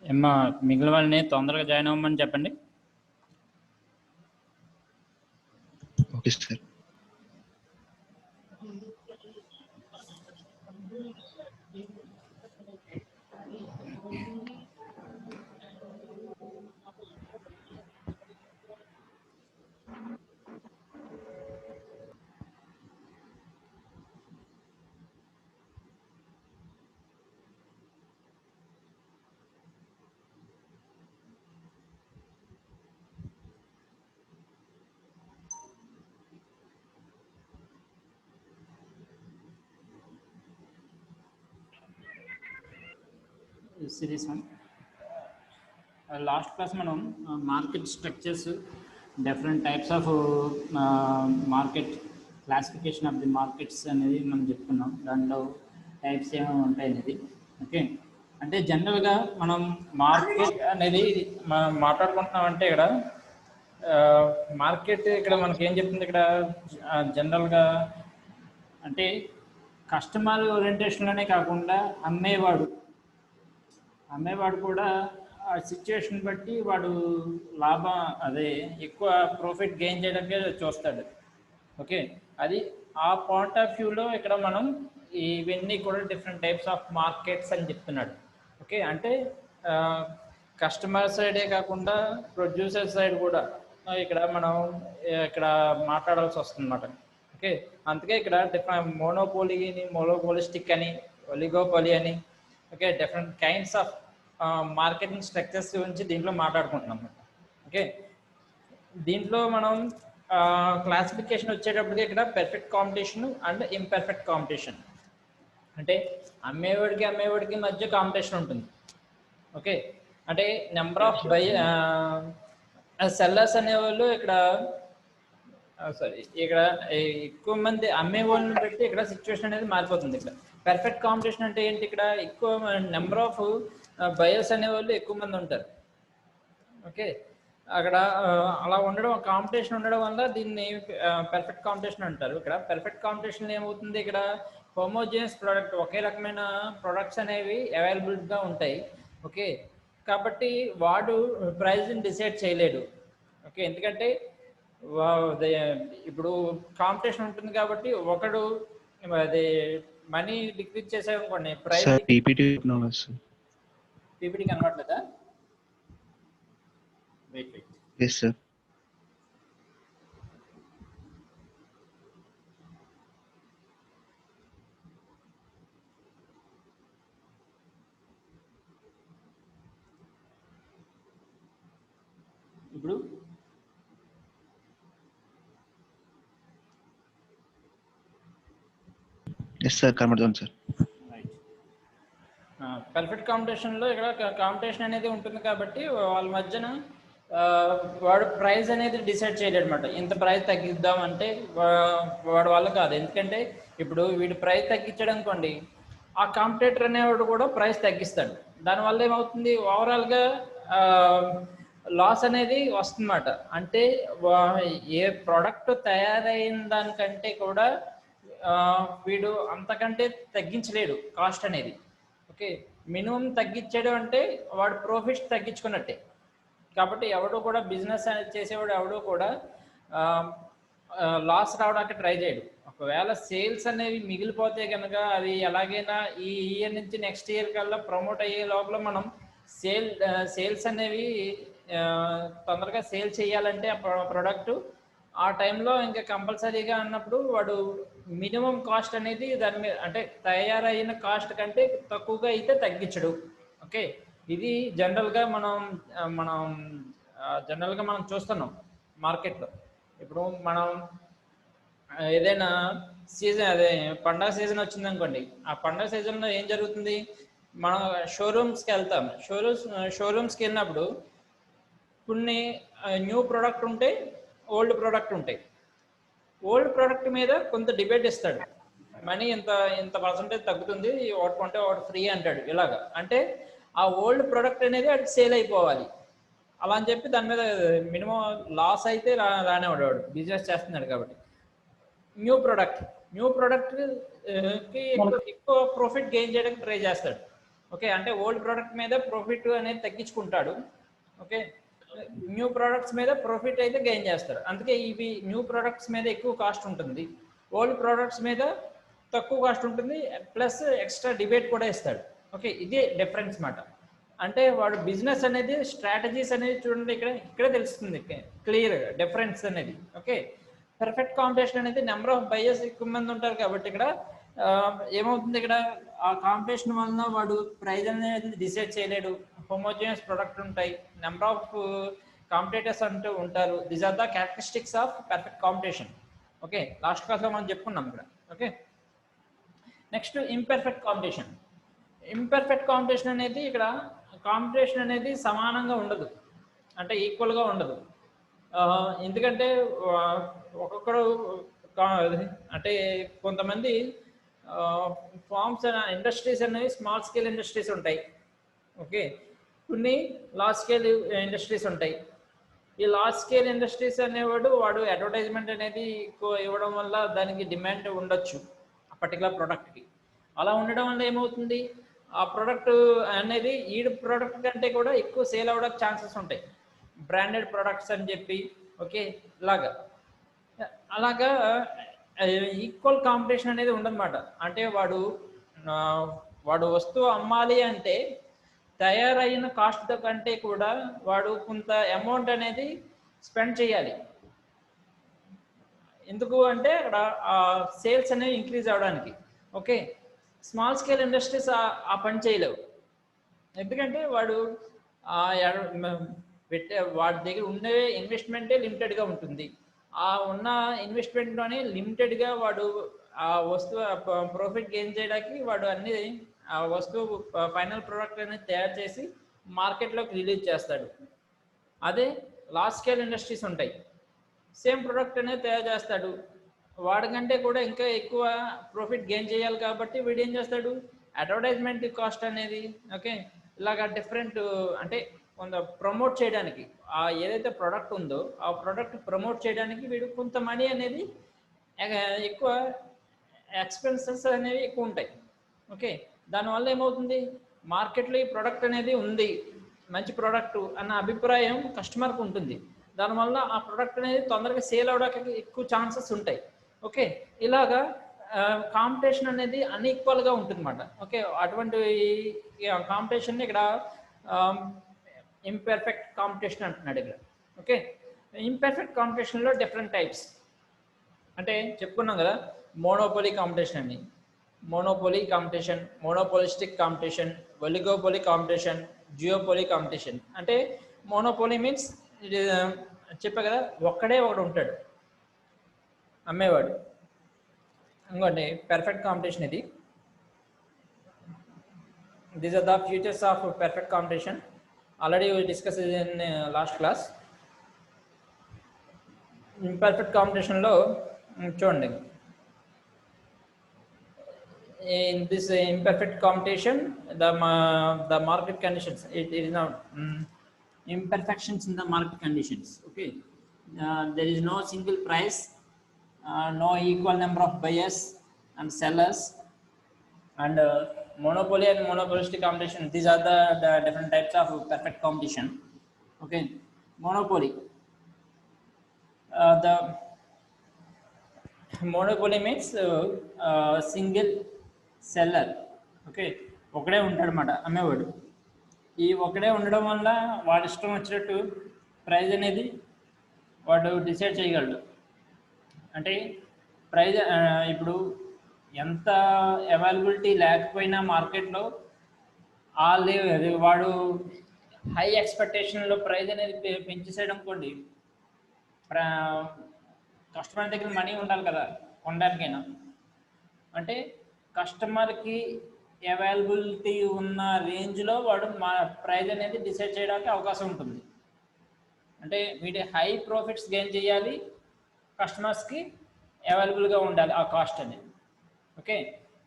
ఏమ్మా మిగిలిన వాళ్ళని తొందరగా జాయిన్ అవ్వమని చెప్పండి. Okay sir. Series last class మనం market structures, different types of market classification of the markets అనేది మనం చెప్పుకున్నాం. దాంట్లో టైప్స్ ఏమేమి ఉంటాయి అనేది. ఓకే, అంటే జనరల్గా మనం మార్కెట్ అనేది మాట్లాడుకుంటున్నాం అంటే ఇక్కడ మార్కెట్ ఇక్కడ మనకి ఏం చెప్తుంది ఇక్కడ జనరల్గా అంటే కస్టమర్ ఓరియంటేషన్లోనే కాకుండా అమ్మేవాడు కూడా ఆ సిచ్యువేషన్ బట్టి వాడు లాభం అదే ఎక్కువ ప్రాఫిట్ గెయిన్ చేయడానికే చూస్తాడు. ఓకే, అది ఆ పాయింట్ ఆఫ్ వ్యూలో ఇక్కడ మనం ఇవన్నీ కూడా డిఫరెంట్ టైప్స్ ఆఫ్ మార్కెట్స్ అని చెప్తున్నాడు. ఓకే, అంటే కస్టమర్ సైడే కాకుండా ప్రొడ్యూసర్ సైడ్ కూడా ఇక్కడ మనం ఇక్కడ మాట్లాడాల్సి వస్తుంది అన్నమాట. ఓకే, అందుకే ఇక్కడ డిఫరెంట్ మోనోపోలిస్టిక్ అని, ఒలిగోపోలి అని, okay, different kinds of marketing structures గురించి దీంట్లో మాట్లాడుకుంటున్నాం. ఓకే, దీంట్లో మనం క్లాసిఫికేషన్ వచ్చేటప్పటికి ఇక్కడ perfect competition and imperfect competition, అంటే అమ్మేవాడికి మధ్య కాంపిటీషన్ ఉంటుంది. ఓకే, అంటే నెంబర్ ఆఫ్ సెల్లర్స్ అనేవాళ్ళు ఇక్కడ ఇక్కడ ఎక్కువ మంది అమ్మే వాళ్ళని బట్టి ఇక్కడ సిచ్యువేషన్ అనేది మారిపోతుంది. ఇక్కడ పెర్ఫెక్ట్ కాంపిటీషన్ అంటే ఏంటి, ఇక్కడ ఎక్కువ నెంబర్ ఆఫ్ బయర్స్ అనేవాళ్ళు ఎక్కువ మంది ఉంటారు. ఓకే, అక్కడ అలా ఉండడం, కాంపిటీషన్ ఉండడం వల్ల దీన్ని పెర్ఫెక్ట్ కాంపిటీషన్ అంటారు. ఇక్కడ పెర్ఫెక్ట్ కాంపిటీషన్ ఏమవుతుంది, ఇక్కడ హోమోజియస్ ప్రోడక్ట్, ఒకే రకమైన ప్రొడక్ట్స్ అనేవి అవైలబుల్గా ఉంటాయి. ఓకే, కాబట్టి వాడు ప్రైస్ని డిసైడ్ చేయలేడు. ఓకే, ఎందుకంటే ఇప్పుడు కాంపిటీషన్ ఉంటుంది కాబట్టి ఒకడు అది మనీ డిక్రీజ్ చేసామనుకోండి, ప్రైస్ పీపీటీ కనబడలేదా? వెయిట్. yes sir. ఇప్పుడు yes sir, కనబడుతుంది సార్. పర్ఫెక్ట్ కాంపిటీషన్లో ఇక్కడ కాంపిటీషన్ అనేది ఉంటుంది కాబట్టి వాళ్ళ మధ్యన వాడు ప్రైస్ అనేది డిసైడ్ చేయలేడు అనమాట. ఇంత ప్రైస్ తగ్గిద్దాం అంటే వాడు వల్ల కాదు. ఎందుకంటే ఇప్పుడు వీడు ప్రైస్ తగ్గించాడు అనుకోండి, ఆ కాంపిటేటర్ అనేవాడు కూడా ప్రైస్ తగ్గిస్తాడు. దానివల్ల ఏమవుతుంది, ఓవరాల్గా లాస్ అనేది వస్తుందన్నమాట. అంటే ఏ ప్రోడక్ట్ తయారైన దానికంటే కూడా వీడు అంతకంటే తగ్గించలేడు కాస్ట్ అనేది. ఓకే, మినిమం తగ్గించాడు అంటే వాడు ప్రాఫిట్స్ తగ్గించుకున్నట్టే. కాబట్టి ఎవడు కూడా బిజినెస్ అనేది చేసేవాడు ఎవడు కూడా లాస్ రావడానికి ట్రై చేయడు. ఒకవేళ సేల్స్ అనేవి మిగిలిపోతే కనుక అవి ఎలాగైనా ఈ ఇయర్ నుంచి నెక్స్ట్ ఇయర్ కల్లా ప్రమోట్ అయ్యే లోపల మనం సేల్స్ అనేవి తొందరగా సేల్ చేయాలంటే ఆ ప్రోడక్ట్ ఆ టైంలో ఇంకా కంపల్సరీగా అన్నప్పుడు వాడు మినిమం కాస్ట్ అనేది దాని మీద, అంటే తయారైన కాస్ట్ కంటే తక్కువగా అయితే తగ్గించడు. ఓకే, ఇది జనరల్గా మనం చూస్తున్నాం మార్కెట్లో. ఇప్పుడు మనం ఏదైనా సీజన్, అదే పండగ సీజన్ వచ్చింది అనుకోండి, ఆ పండగ సీజన్లో ఏం జరుగుతుంది, మనం షోరూమ్స్కి వెళ్తాం. షోరూమ్స్కి వెళ్ళినప్పుడు కొన్ని న్యూ ప్రోడక్ట్ ఉంటాయి, ఓల్డ్ ప్రోడక్ట్ ఉంటాయి. ఓల్డ్ ప్రోడక్ట్ మీద కొంత డిబేట్ ఇస్తాడు, మనీ ఇంత పర్సెంటేజ్ తగ్గుతుంది, ఒకటి కొంటే ఒకటి ఫ్రీ అంటాడు. ఇలాగా అంటే ఆ ఓల్డ్ ప్రోడక్ట్ అనేది అది సేల్ అయిపోవాలి. అలా అని చెప్పి దాని మీద మినిమం లాస్ అయితే రానివాడు, బిజినెస్ చేస్తున్నాడు కాబట్టి. న్యూ ప్రోడక్ట్ కి ఎక్కువ ప్రాఫిట్ గెయిన్ చేయడానికి ట్రై చేస్తాడు. ఓకే, అంటే ఓల్డ్ ప్రోడక్ట్ మీద ప్రాఫిట్ అనేది తగ్గించుకుంటాడు. ఓకే, న్యూ ప్రోడక్ట్స్ మీద ప్రాఫిట్ అయితే గెయిన్ చేస్తారు. అందుకే ఇవి న్యూ ప్రోడక్ట్స్ మీద ఎక్కువ కాస్ట్ ఉంటుంది, ఓల్డ్ ప్రోడక్ట్స్ మీద తక్కువ కాస్ట్ ఉంటుంది, ప్లస్ ఎక్స్ట్రా డిబేట్ కూడా ఇస్తాడు. ఓకే, ఇదే డిఫరెన్స్ మాట. అంటే వాడు బిజినెస్ అనేది స్ట్రాటజీస్ అనేది చూడండి, ఇక్కడే తెలుస్తుంది క్లియర్గా డిఫరెన్స్ అనేది. ఓకే, పర్ఫెక్ట్ కాంపిటీషన్ అనేది నెంబర్ ఆఫ్ బయర్స్ ఎక్కువ మంది ఉంటారు కాబట్టి ఇక్కడ ఏమవుతుంది, ఇక్కడ ఆ కాంపిటీషన్ వలన వాడు ప్రైజ్ అనేది డిసైడ్ చేయలేడు. హోమోజినియస్ ప్రొడక్ట్ ఉంటాయి, నెంబర్ ఆఫ్ కాంపిటేటర్స్ అంటూ ఉంటారు. These are the characteristics of perfect competition. Okay, last క్లాస్లో మనం చెప్పుకున్నాం ఇక్కడ. ఓకే, నెక్స్ట్ ఇంపర్ఫెక్ట్ కాంపిటీషన్ అనేది ఇక్కడ కాంపిటీషన్ అనేది సమానంగా ఉండదు, అంటే ఈక్వల్గా ఉండదు. ఎందుకంటే ఒక్కొక్కరు అంటే కొంతమంది ఫార్మ్స్ ఇండస్ట్రీస్ అనేవి స్మాల్ స్కేల్ ఇండస్ట్రీస్ ఉంటాయి. ఓకే, కొన్ని లార్జ్ స్కేల్ ఇండస్ట్రీస్ ఉంటాయి. ఈ లార్జ్ స్కేల్ ఇండస్ట్రీస్ వాడు అడ్వర్టైజ్మెంట్ అనేది ఎక్కువ ఇవ్వడం వల్ల దానికి డిమాండ్ ఉండొచ్చు ఆ పర్టికులర్ ప్రోడక్ట్కి. అలా ఉండడం వల్ల ఏమవుతుంది, ఆ ప్రోడక్ట్ అనేది ఈ ప్రోడక్ట్ కంటే కూడా ఎక్కువ సేల్ అవ్వడానికి ఛాన్సెస్ ఉంటాయి, బ్రాండెడ్ ప్రొడక్ట్స్ అని చెప్పి. ఓకే, అలాగా ఈక్వల్ కాంపిటీషన్ అనేది ఉండదన్నమాట. అంటే వాడు వస్తువు అమ్మాలి అంటే తయారైన కాస్ట్ కంటే కూడా వాడు కొంత అమౌంట్ అనేది స్పెండ్ చేయాలి. ఎందుకు అంటే అక్కడ సేల్స్ అనేవి ఇంక్రీజ్ అవ్వడానికి. ఓకే, స్మాల్ స్కేల్ ఇండస్ట్రీస్ ఆ పని చేయలేవు, ఎందుకంటే వాడి దగ్గర ఉండే ఇన్వెస్ట్మెంటే లిమిటెడ్గా ఉంటుంది. ఆ ఉన్న ఇన్వెస్ట్మెంట్లోనే లిమిటెడ్గా వాడు ఆ వస్తువు ప్రాఫిట్ గెయిన్ చేయడానికి వాడు అన్ని ఆ వస్తువు ఫైనల్ ప్రోడక్ట్ అనేది తయారు చేసి మార్కెట్లోకి రిలీజ్ చేస్తాడు. అదే లార్జ్ స్కేల్ ఇండస్ట్రీస్ ఉంటాయి, సేమ్ ప్రోడక్ట్ అనేది తయారు చేస్తాడు, వాడికంటే కూడా ఇంకా ఎక్కువ ప్రాఫిట్ గెయిన్ చేయాలి కాబట్టి వీడు ఏం చేస్తాడు, అడ్వర్టైజ్మెంట్ కాస్ట్ అనేది. ఓకే, ఇలాగా డిఫరెంట్ అంటే కొంత ప్రమోట్ చేయడానికి ఏదైతే ప్రోడక్ట్ ఉందో ఆ ప్రోడక్ట్ ప్రమోట్ చేయడానికి వీడు కొంత మనీ అనేది ఎక్కువ ఎక్స్పెన్సెస్ అనేవి ఎక్కువ ఉంటాయి. ఓకే, దానివల్ల ఏమవుతుంది, మార్కెట్లో ఈ ప్రోడక్ట్ అనేది ఉంది, మంచి ప్రోడక్ట్ అన్న అభిప్రాయం కస్టమర్కి ఉంటుంది. దానివల్ల ఆ ప్రోడక్ట్ అనేది తొందరగా సేల్ అవడానికి ఎక్కువ ఛాన్సెస్ ఉంటాయి. ఓకే, ఇలాగా కాంపిటీషన్ అనేది అన్ఈక్వల్గా ఉంటుంది అన్నమాట. ఓకే, అటువంటి కాంపిటీషన్ ఇక్కడ ఇంపర్ఫెక్ట్ కాంపిటీషన్ అంటున్నాడు ఇక్కడ. ఓకే, ఇంపర్ఫెక్ట్ కాంపిటీషన్లో డిఫరెంట్ టైప్స్ అంటే చెప్పుకున్నాం కదా, మోనోపోలీ కాంపిటీషన్ అని, monopoly competition, monopolistic competition, oligopoly competition, duopoly competition. అంటే మోనోపోలీ మీన్స్ చెప్పా కదా, ఒకడు ఉంటాడు అమ్మేవాడు. ఇంకోటి పర్ఫెక్ట్ కాంపిటీషన్. ఇది these are the features of perfect competition. Already discuss in last class. Imperfect కాంపిటీషన్లో చూడండి, in this imperfect competition the market conditions, it is not imperfections in the market conditions. Okay, there is no single price, no equal number of buyers and sellers, and monopoly and monopolistic competition. These are the different types of perfect competition. Okay, monopoly, the monopoly means single seller. Okay, ఒకడే ఉంటాడు అన్నమాట అమ్మేవాడు. ఈ ఒకడే ఉండడం వల్ల వాడి ఇష్టం వచ్చినట్టు ప్రైజ్ అనేది వాడు డిసైడ్ చేయగలడు. అంటే ప్రైజ్ ఇప్పుడు ఎంత అవైలబిలిటీ లేకపోయినా మార్కెట్లో వాడు హై ఎక్స్పెక్టేషన్లో ప్రైజ్ అనేది పెంచేసేయడం అనుకోండి, కస్టమర్ దగ్గర మనీ ఉండాలి కదా కొనడానికైనా. అంటే కస్టమర్కి అవైలబిలిటీ ఉన్న రేంజ్లో వాడు మా ప్రైజ్ అనేది డిసైడ్ చేయడానికి అవకాశం ఉంటుంది. అంటే వీటి హై ప్రాఫిట్స్ గెయిన్ చేయాలి, కస్టమర్స్కి అవైలబుల్గా ఉండాలి ఆ కాస్ట్ అనేది. ఓకే,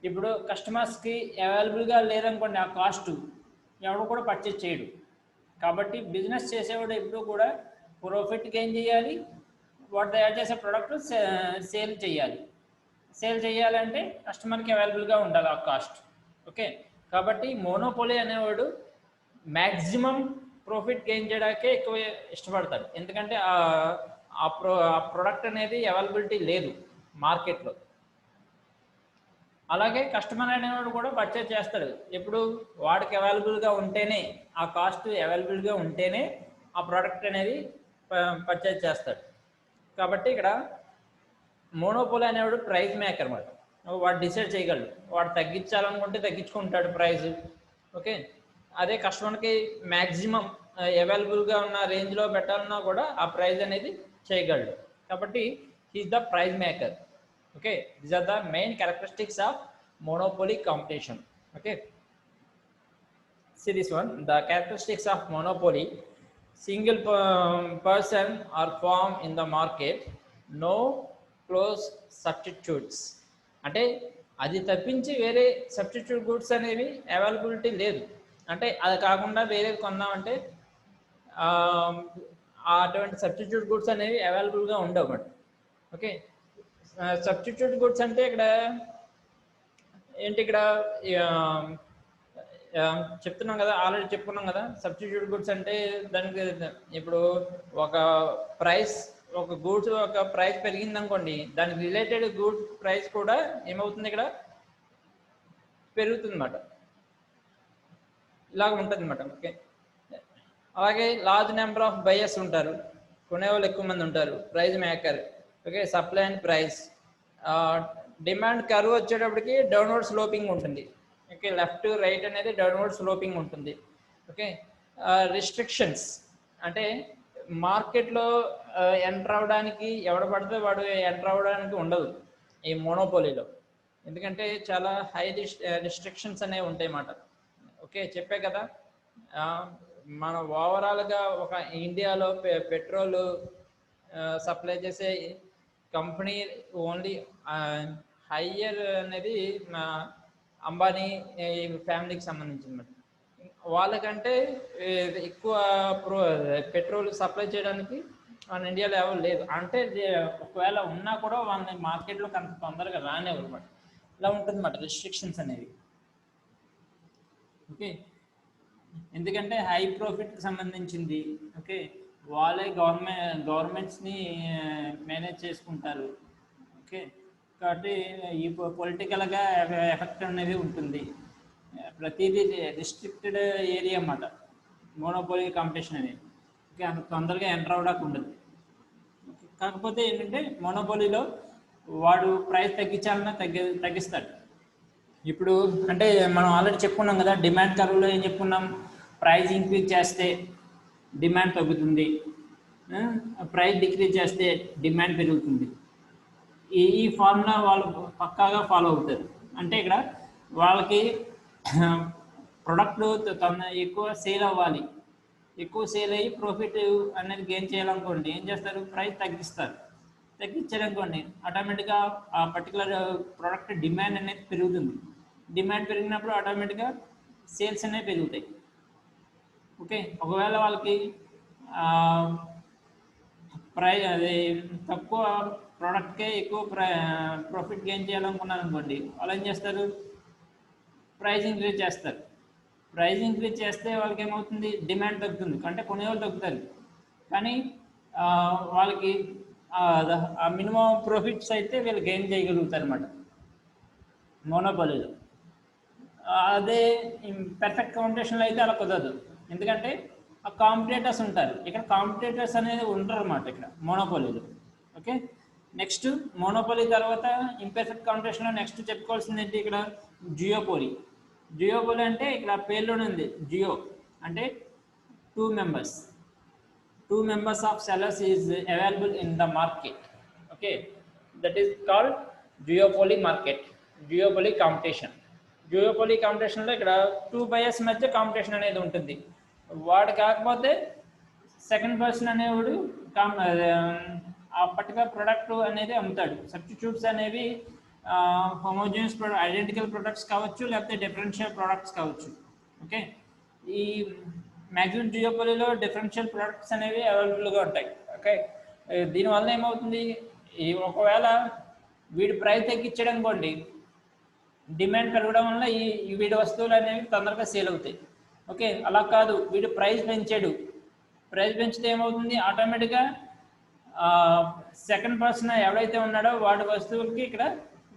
ఇప్పుడు కస్టమర్స్కి అవైలబుల్గా లేదనుకోండి, ఆ కాస్ట్ ఎవడు కూడా పర్చేజ్ చేయడు. కాబట్టి బిజినెస్ చేసేవాడు ఎప్పుడు కూడా ప్రాఫిట్ గెయిన్ చేయాలి, వాడు తయారు చేసే ప్రోడక్ట్ సేల్ చేయాలి. సేల్ చేయాలంటే కస్టమర్కి అవైలబుల్గా ఉండాలి ఆ కాస్ట్. ఓకే, కాబట్టి మోనోపోలీ అనేవాడు మ్యాక్సిమం ప్రాఫిట్ గెయిన్ చేయడానికే ఎక్కువ ఇష్టపడతాడు. ఎందుకంటే ఆ ప్రోడక్ట్ అనేది అవైలబిలిటీ లేదు మార్కెట్లో. అలాగే కస్టమర్ అనేవాడు కూడా పర్చేజ్ చేస్తాడు ఎప్పుడు వాడికి అవైలబుల్గా ఉంటేనే, ఆ కాస్ట్ అవైలబుల్గా ఉంటేనే ఆ ప్రోడక్ట్ అనేది పర్చేజ్ చేస్తాడు. కాబట్టి ఇక్కడ మోనోపోలీ అనేవాడు ప్రైస్ మేకర్ అన్నమాట. వాడు డిసైడ్ చేయగలడు, వాడు తగ్గించాలనుకుంటే తగ్గించుకుంటాడు ప్రైస్. ఓకే, అదే కస్టమర్కి మ్యాక్సిమం అవైలబుల్గా ఉన్న రేంజ్లో పెట్టాలన్నా కూడా ఆ ప్రైస్ అనేది చేయగలడు. కాబట్టి he is the price maker. Okay, these are the main characteristics of monopoly competition. Okay, see this one, the characteristics of monopoly: single person or firm in the market, no close substitutes. అంటే అది తప్పించి వేరే substitute goods అనేవి availability లేదు. అంటే అది కాకుండా వేరేది కొందామంటే అటువంటి సబ్స్టిట్యూట్ గుడ్స్ అనేవి అవైలబుల్గా ఉండవు అన్నమాట. ఓకే, సబ్స్టిట్యూట్ గుడ్స్ అంటే ఇక్కడ ఏంటి, ఇక్కడ చెప్తున్నాం కదా, ఆల్రెడీ చెప్పుకున్నాం కదా. సబ్స్టిట్యూట్ గుడ్స్ అంటే దానికి ఇప్పుడు ఒక ప్రైస్, ఒక గూడ్స్ ఒక ప్రైస్ పెరిగింది అనుకోండి, దానికి రిలేటెడ్ గూడ్ ప్రైస్ కూడా ఏమవుతుంది, ఇక్కడ పెరుగుతుంది అన్నమాట. ఇలాగ ఉంటుంది అన్నమాట. ఓకే, అలాగే లార్జ్ నెంబర్ ఆఫ్ బయర్స్ ఉంటారు, కొనేవాళ్ళు ఎక్కువ మంది ఉంటారు, price maker. Okay, supply and price. Demand curve వచ్చేటప్పటికి డౌన్వర్డ్ స్లోపింగ్ ఉంటుంది. ఓకే, లెఫ్ట్ రైట్ అనేది డౌన్వర్డ్ స్లోపింగ్ ఉంటుంది. ఓకే, రిస్ట్రిక్షన్స్ అంటే మార్కెట్లో ఎంటర్ అవ్వడానికి ఎవడు పడితే వాడు ఎంటర్ అవ్వడానికి ఉండదు ఈ మోనోపోలీలో. ఎందుకంటే చాలా హై రిస్ట్రిక్షన్స్ అనేవి ఉంటాయి అన్నమాట. ఓకే, చెప్పే కదా, మన ఓవరాల్గా ఒక ఇండియాలో పెట్రోల్ సప్లై చేసే కంపెనీ ఓన్లీ హయ్యర్ అనేది అంబానీ ఫ్యామిలీకి సంబంధించింది. వాళ్ళకంటే ఎక్కువ పెట్రోల్ సప్లై చేయడానికి మన ఇండియాలో ఎవరు లేదు. అంటే ఒకవేళ ఉన్నా కూడా వాళ్ళని మార్కెట్లోకి అంత తొందరగా రానివ్వరు అన్నమాట. ఇలా ఉంటుంది అన్నమాట రిస్ట్రిక్షన్స్ అనేవి. ఓకే, ఎందుకంటే హై ప్రాఫిట్కి సంబంధించింది. ఓకే, వాళ్ళే గవర్నమెంట్స్ని మేనేజ్ చేసుకుంటారు. ఓకే, కాబట్టి ఈ పొలిటికల్గా ఎఫెక్ట్ అనేది ఉంటుంది. ప్రతిదీ రిస్ట్రిక్టెడ్ ఏరియా అన్నమాట మోనోపోలీ కాంపిటీషన్ అనేది. ఓకే, అంత తొందరగా ఎంటర్ అవ్వడానికి ఉండదు. కాకపోతే ఏంటంటే మోనోపోలీలో వాడు ప్రైస్ తగ్గించాలన్నా తగ్గిస్తాడు. ఇప్పుడు అంటే మనం ఆల్రెడీ చెప్పుకున్నాం కదా, డిమాండ్ కర్వ్లో ఏం చెప్పుకున్నాం, ప్రైస్ ఇంక్రీజ్ చేస్తే డిమాండ్ తగ్గుతుంది, ప్రైస్ డిక్రీజ్ చేస్తే డిమాండ్ పెరుగుతుంది. ఈ ఫార్ములా వాళ్ళు పక్కాగా ఫాలో అవుతారు. అంటే ఇక్కడ వాళ్ళకి ప్రొడక్ట్ ఎక్కువ సేల్ అవ్వాలి, ఎక్కువ సేల్ అయ్యి ప్రాఫిట్ అనేది గెయిన్ చేయాలనుకోండి ఏం చేస్తారు, ప్రైస్ తగ్గిస్తారు. తగ్గించారనుకోండి ఆటోమేటిక్గా ఆ పర్టికులర్ ప్రోడక్ట్ డిమాండ్ అనేది పెరుగుతుంది. డిమాండ్ పెరిగినప్పుడు ఆటోమేటిక్గా సేల్స్ అనేవి పెరుగుతాయి. ఓకే, ఒకవేళ వాళ్ళకి అది తక్కువ ప్రోడక్ట్కే ఎక్కువ ప్రాఫిట్ గెయిన్ చేయాలనుకున్నారు అనుకోండి, వాళ్ళు ఏం చేస్తారు, ప్రైస్ ఇంక్రీజ్ చేస్తారు. ప్రైస్ ఇంక్రీజ్ చేస్తే వాళ్ళకి ఏమవుతుంది, డిమాండ్ తగ్గుతుంది, అంటే కొనేవాళ్ళు తగ్గుతారు. కానీ వాళ్ళకి ఆ మినిమం ప్రాఫిట్స్ అయితే వీళ్ళు గెయిన్ చేయగలుగుతారు అన్నమాట మోనోపోలీలో. అదే పర్ఫెక్ట్ కాంపిటీషన్లో అయితే అలా కుదరదు. ఎందుకంటే ఆ కాంపిటేటర్స్ ఉంటారు, ఇక్కడ కాంపిటేటర్స్ అనేది ఉండరు అన్నమాట ఇక్కడ మోనోపోలీలో. ఓకే, నెక్స్ట్ మోనోపోలీ తర్వాత ఇంపర్ఫెక్ట్ కాంపిటీషన్లో నెక్స్ట్ చెప్పుకోవాల్సింది ఏంటి, ఇక్కడ జియోపోలీ. జియోపోలీ అంటే ఇక్కడ పేర్లోనే ఉంది, జియో అంటే two members of sellers is available in the market. Okay, that is called duopoly market, duopoly competition. duopoly competition లో ఇక్కడ 2 buyers మధ్య కాంపిటీషన్ అనేది ఉంటుంది. వాడు కాకపోతే సెకండ్ పర్సన్ అనేవాడు ఆ పర్టికులర్ ప్రొడక్ట్ అనేది అమ్ముతాడు. సబ్స్టిట్యూట్స్ అనేవి హోమోజీనియస్ ఐడెంటికల్ ప్రొడక్ట్స్ కావచ్చు, లేకపోతే డిఫరెన్షియల్ ప్రొడక్ట్స్ కావచ్చు. ఓకే, ఈ మ్యాక్సిమం జియోపోలీలో డిఫరెన్షియల్ ప్రొడక్ట్స్ అనేవి అవైలబుల్గా ఉంటాయి. ఓకే, దీనివల్ల ఏమవుతుంది, ఈ ఒకవేళ వీడి ప్రైస్ తగ్గించడం అనుకోండి, డిమాండ్ పెరగడం వల్ల ఈ వీడి వస్తువులు అనేవి తొందరగా సేల్ అవుతాయి. ఓకే, అలా కాదు, వీడు ప్రైస్ పెంచాడు, ప్రైస్ పెంచితే ఏమవుతుంది, ఆటోమేటిక్గా సెకండ్ పర్సన్ ఎవరైతే ఉన్నాడో వాడి వస్తువులకి ఇక్కడ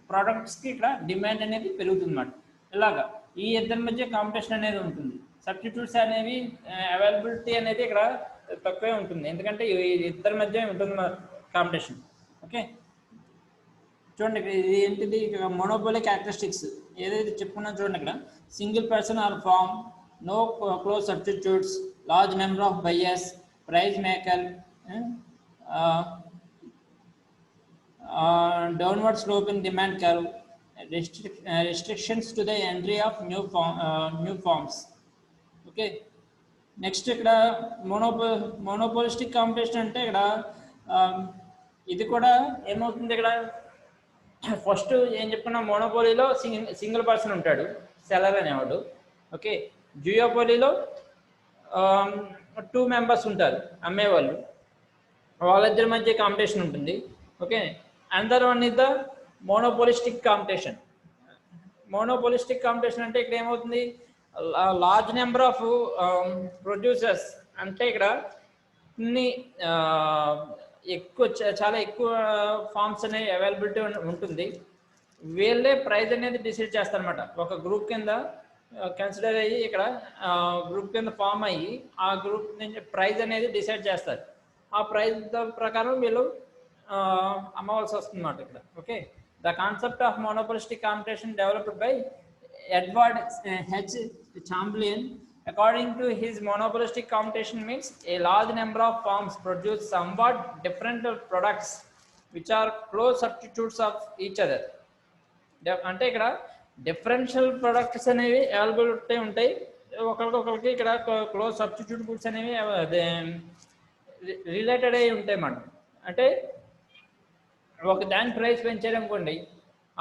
ప్రోడక్ట్స్కి ఇక్కడ డిమాండ్ అనేది పెరుగుతుంది అన్నమాట. ఇలాగా ఈ ఇద్దరి మధ్య కాంపిటీషన్ అనేది ఉంటుంది. సబ్స్టిట్యూట్స్ అనేవి అవైలబిలిటీ అనేది ఇక్కడ తక్కువే ఉంటుంది, ఎందుకంటే ఈ ఇద్దరి మధ్య ఉంటుంది కాంపిటీషన్. ఓకే, చూడండి ఇది ఏంటిది, మోనోపోలీ క్యారెక్టరిస్టిక్స్ ఏదైతే చెప్పుకున్నా చూడండి, ఇక్కడ single person or firm, no close substitutes, large number of buyers, price maker, downward sloping demand curve, restrictions to the entry of new forms. Okay, next ఇక్కడ మోనోపోలిస్టిక్ కాంపిటీషన్ అంటే ఇక్కడ ఇది కూడా ఏమవుతుంది, ఇక్కడ ఫస్ట్ ఏం చెప్పుకున్నా, మోనోపోలీలో సింగిల్ పర్సన్ ఉంటాడు, సెల్లర్ అనేవాడు. ఓకే, జియోపోలీలో 2 మెంబర్స్ ఉంటారు, అమ్మేవాళ్ళు, వాళ్ళిద్దరి మధ్య కాంపిటీషన్ ఉంటుంది. Okay, another one is the monopolistic competition. monopolistic competition అంటే ఇక్కడ ఏమవుతుంది, లార్జ్ నెంబర్ ఆఫ్ ప్రొడ్యూసర్స్, అంటే ఇక్కడ చాలా ఎక్కువ ఫార్మ్స్ అనేవి అవైలబిలిటీ ఉంటుంది. వీళ్ళే ప్రైజ్ అనేది డిసైడ్ చేస్తారనమాట. ఒక గ్రూప్ కింద కన్సిడర్ అయ్యి ఇక్కడ గ్రూప్ కింద ఫామ్ అయ్యి ఆ గ్రూప్ నుంచి ప్రైజ్ అనేది డిసైడ్ చేస్తారు. ఆ ప్రైజ్ ప్రకారం వీళ్ళు అమ్మవలసి వస్తుంది అన్నమాట ఇక్కడ. Okay, the concept of monopolistic competition developed by Edward H Chamberlin. According to his, monopolistic competition means a large number of firms produce somewhat different products which are close substitutes of each other. అంటే ఇక్కడ differential products అనేవి availability ఉంటాయి, ఒకరికొకరికి ఇక్కడ close substitute goods అనేవి related అయి ఉంటాయి అన్నమాట. అంటే ఒక దాని ప్రైస్ పెంచారనుకోండి,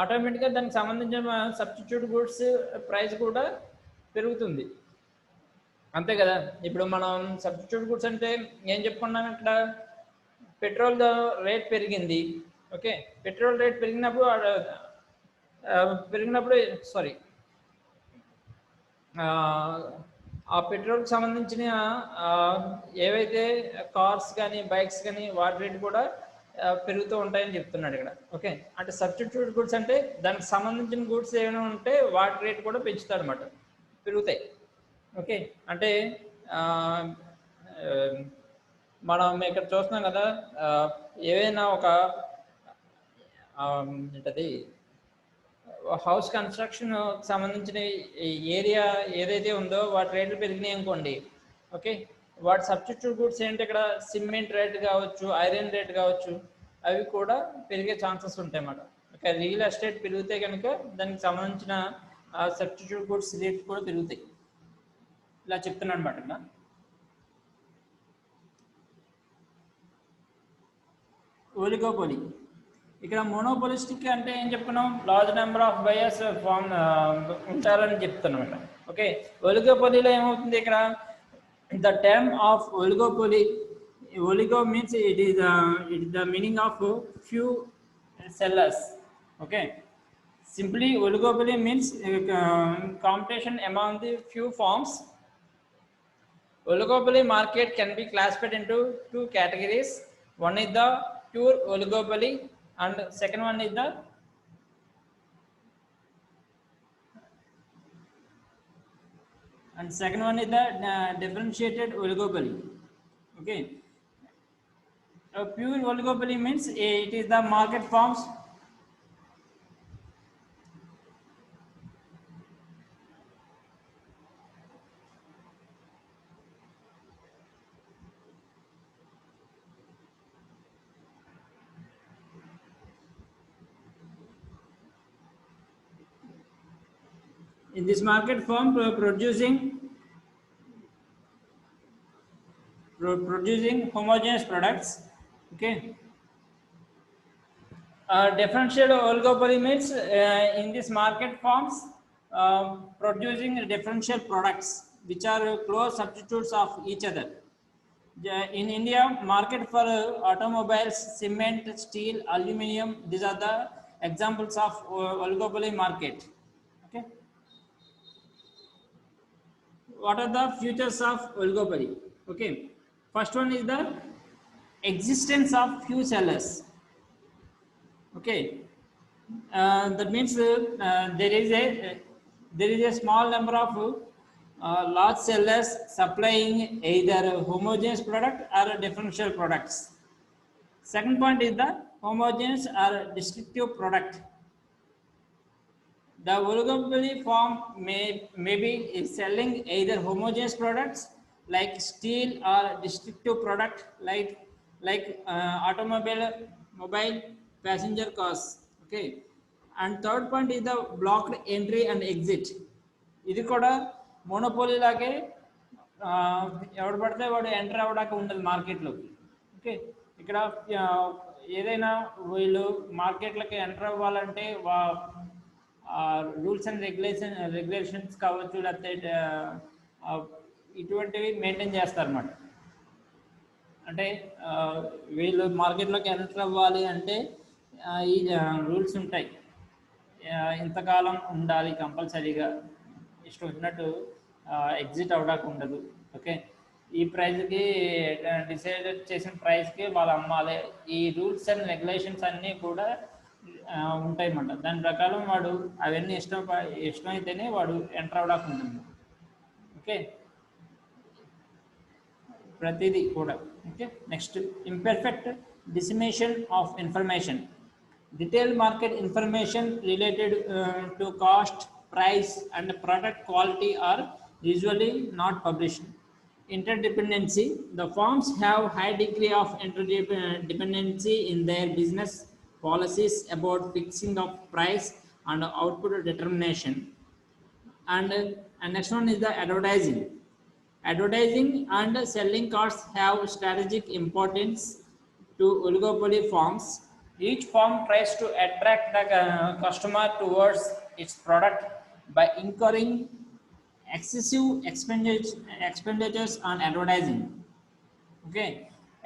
ఆటోమేటిక్గా దానికి సంబంధించిన సబ్స్టిట్యూట్ గుడ్స్ ప్రైస్ కూడా పెరుగుతుంది, అంతే కదా. ఇప్పుడు మనం సబ్స్టిట్యూట్ గుడ్స్ అంటే ఏం చెప్పుకున్నాం, ఇక్కడ పెట్రోల్ రేట్ పెరిగింది. ఓకే, పెట్రోల్ రేట్ పెరిగినప్పుడు సారీ ఆ పెట్రోల్కి సంబంధించిన ఏవైతే కార్స్ కానీ బైక్స్ కానీ వాటి రేట్ కూడా పెరుగుతూ ఉంటాయని చెప్తున్నాడు ఇక్కడ. ఓకే, అంటే సబ్స్టిట్యూట్ గుడ్స్ అంటే దానికి సంబంధించిన గుడ్స్ ఏమైనా ఉంటే వాటి రేట్ కూడా పెంచుతారు అనమాట, పెరుగుతాయి. ఓకే, అంటే మనం ఇక్కడ చూస్తున్నాం కదా, ఏవైనా ఒక ఏంటది హౌస్ కన్స్ట్రక్షన్ సంబంధించిన ఏరియా ఏదైతే ఉందో వాటి రేట్లు పెరిగినాయి అనుకోండి. ఓకే, వాటి సబ్స్టిట్యూట్ గుడ్స్ ఏంటి, ఇక్కడ సిమెంట్ రేట్ కావచ్చు, ఐరన్ రేట్ కావచ్చు, అవి కూడా పెరిగే ఛాన్సెస్ ఉంటాయి అన్నమాట. ఓకే, రియల్ ఎస్టేట్ పెరిగితే కనుక దానికి సంబంధించిన సబ్స్టిట్యూట్ గుడ్స్ రేట్ కూడా పెరుగుతాయి, ఇలా చెప్తున్నాను అనమాట. ఇక్కడ ఒలిగోపోలీ, ఇక్కడ మోనోపోలిస్టిక్ అంటే ఏం చెప్పుకున్నాం, large number of buyers firm ఉంటారని చెప్తున్నాం ఇక్కడ. ఓకే, ఒలిగోపోలీలో ఏమవుతుంది, ఇక్కడ the term of oligopoly, oligo means it is the meaning of few sellers. Okay, simply oligopoly means competition among the few firms. Oligopoly market can be classified into 2 categories. One is the pure oligopoly and second one is the differentiated oligopoly. Okay, a pure oligopoly means it is the market forms in this market form producing homogeneous products. Okay, differential oligopoly means in this market forms producing differential products. which are close substitutes of each other. In India, market for automobiles, cement, steel, aluminum, these are the examples of oligopoly market. Okay. What are the features of oligopoly? Okay. First one is the existence of few sellers. Okay. That means there is a small number of large sellers supplying either homogeneous product or differential products. Second point is the homogeneous or distinctive product. The oligopoly form may be selling either homogeneous products like steel or distinctive product automobile, mobile, passenger cars. Okay. And third point is the blocked entry and exit. ఇది కూడా monopoly లాగే ఎవడు పడితే వాడు enter అవ్వడానికి ఉండదు మార్కెట్లోకి. Okay. ఇక్కడ ఏదైనా వీళ్ళు మార్కెట్లోకి ఎంటర్ అవ్వాలంటే రూల్స్ అండ్ రెగ్యులేషన్స్ కావచ్చు, లేకపోతే ఇటువంటివి మెయింటైన్ చేస్తారన్నమాట. అంటే వీళ్ళు మార్కెట్లోకి ఎంటర్ అవ్వాలి అంటే ఈ రూల్స్ ఉంటాయి. ఇంతకాలం ఉండాలి కంపల్సరీగా, ఇష్టం వచ్చినట్టు ఎగ్జిట్ అవ్వడానికి ఉండదు. ఓకే. ఈ ప్రైస్కి డిసైడ్ చేసిన ప్రైస్కి వాళ్ళు అమ్మాలి. ఈ రూల్స్ అండ్ రెగ్యులేషన్స్ అన్నీ కూడా ఉంటాయి అన్నమాట. దాని ప్రకారం వాడు అవన్నీ ఇష్టమైతేనే వాడు ఎంటర్ అవ్వడానికి ఉంటుంది. ఓకే. ప్రతిదీ కూడా. Okay. Next, imperfect dissemination of information. Detailed market information related to cost, price, and product quality are usually not published. Interdependency. The firms have high degree of interdependency in their business policies about fixing of price and output determination. And next one is the advertising. Advertising and selling costs have strategic importance to oligopoly firms. Each firm tries to attract the customer towards its product by incurring excessive expenditures on advertising. Okay.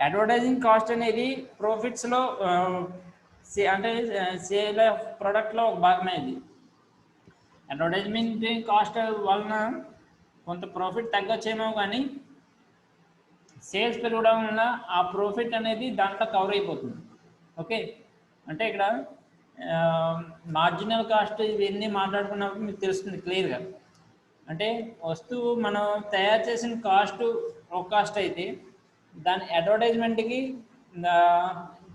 Advertising cost అనేది ప్రాఫిట్స్లో అంటే sale of ప్రోడక్ట్లో ఒక భాగమే. ఇది advertisement cost వలన కొంత profit తగ్గొచ్చేమో, కానీ sales పెరగడం వల్ల ఆ ప్రాఫిట్ అనేది దాంట్లో కవర్ అయిపోతుంది. ఓకే. అంటే ఇక్కడ మార్జినల్ కాస్ట్ ఇవన్నీ మాట్లాడుకున్నప్పుడు మీకు తెలుస్తుంది క్లియర్గా. అంటే వస్తువు మనం తయారు చేసిన కాస్ట్ ఒక కాస్ట్ అయితే దాని అడ్వర్టైజ్మెంట్కి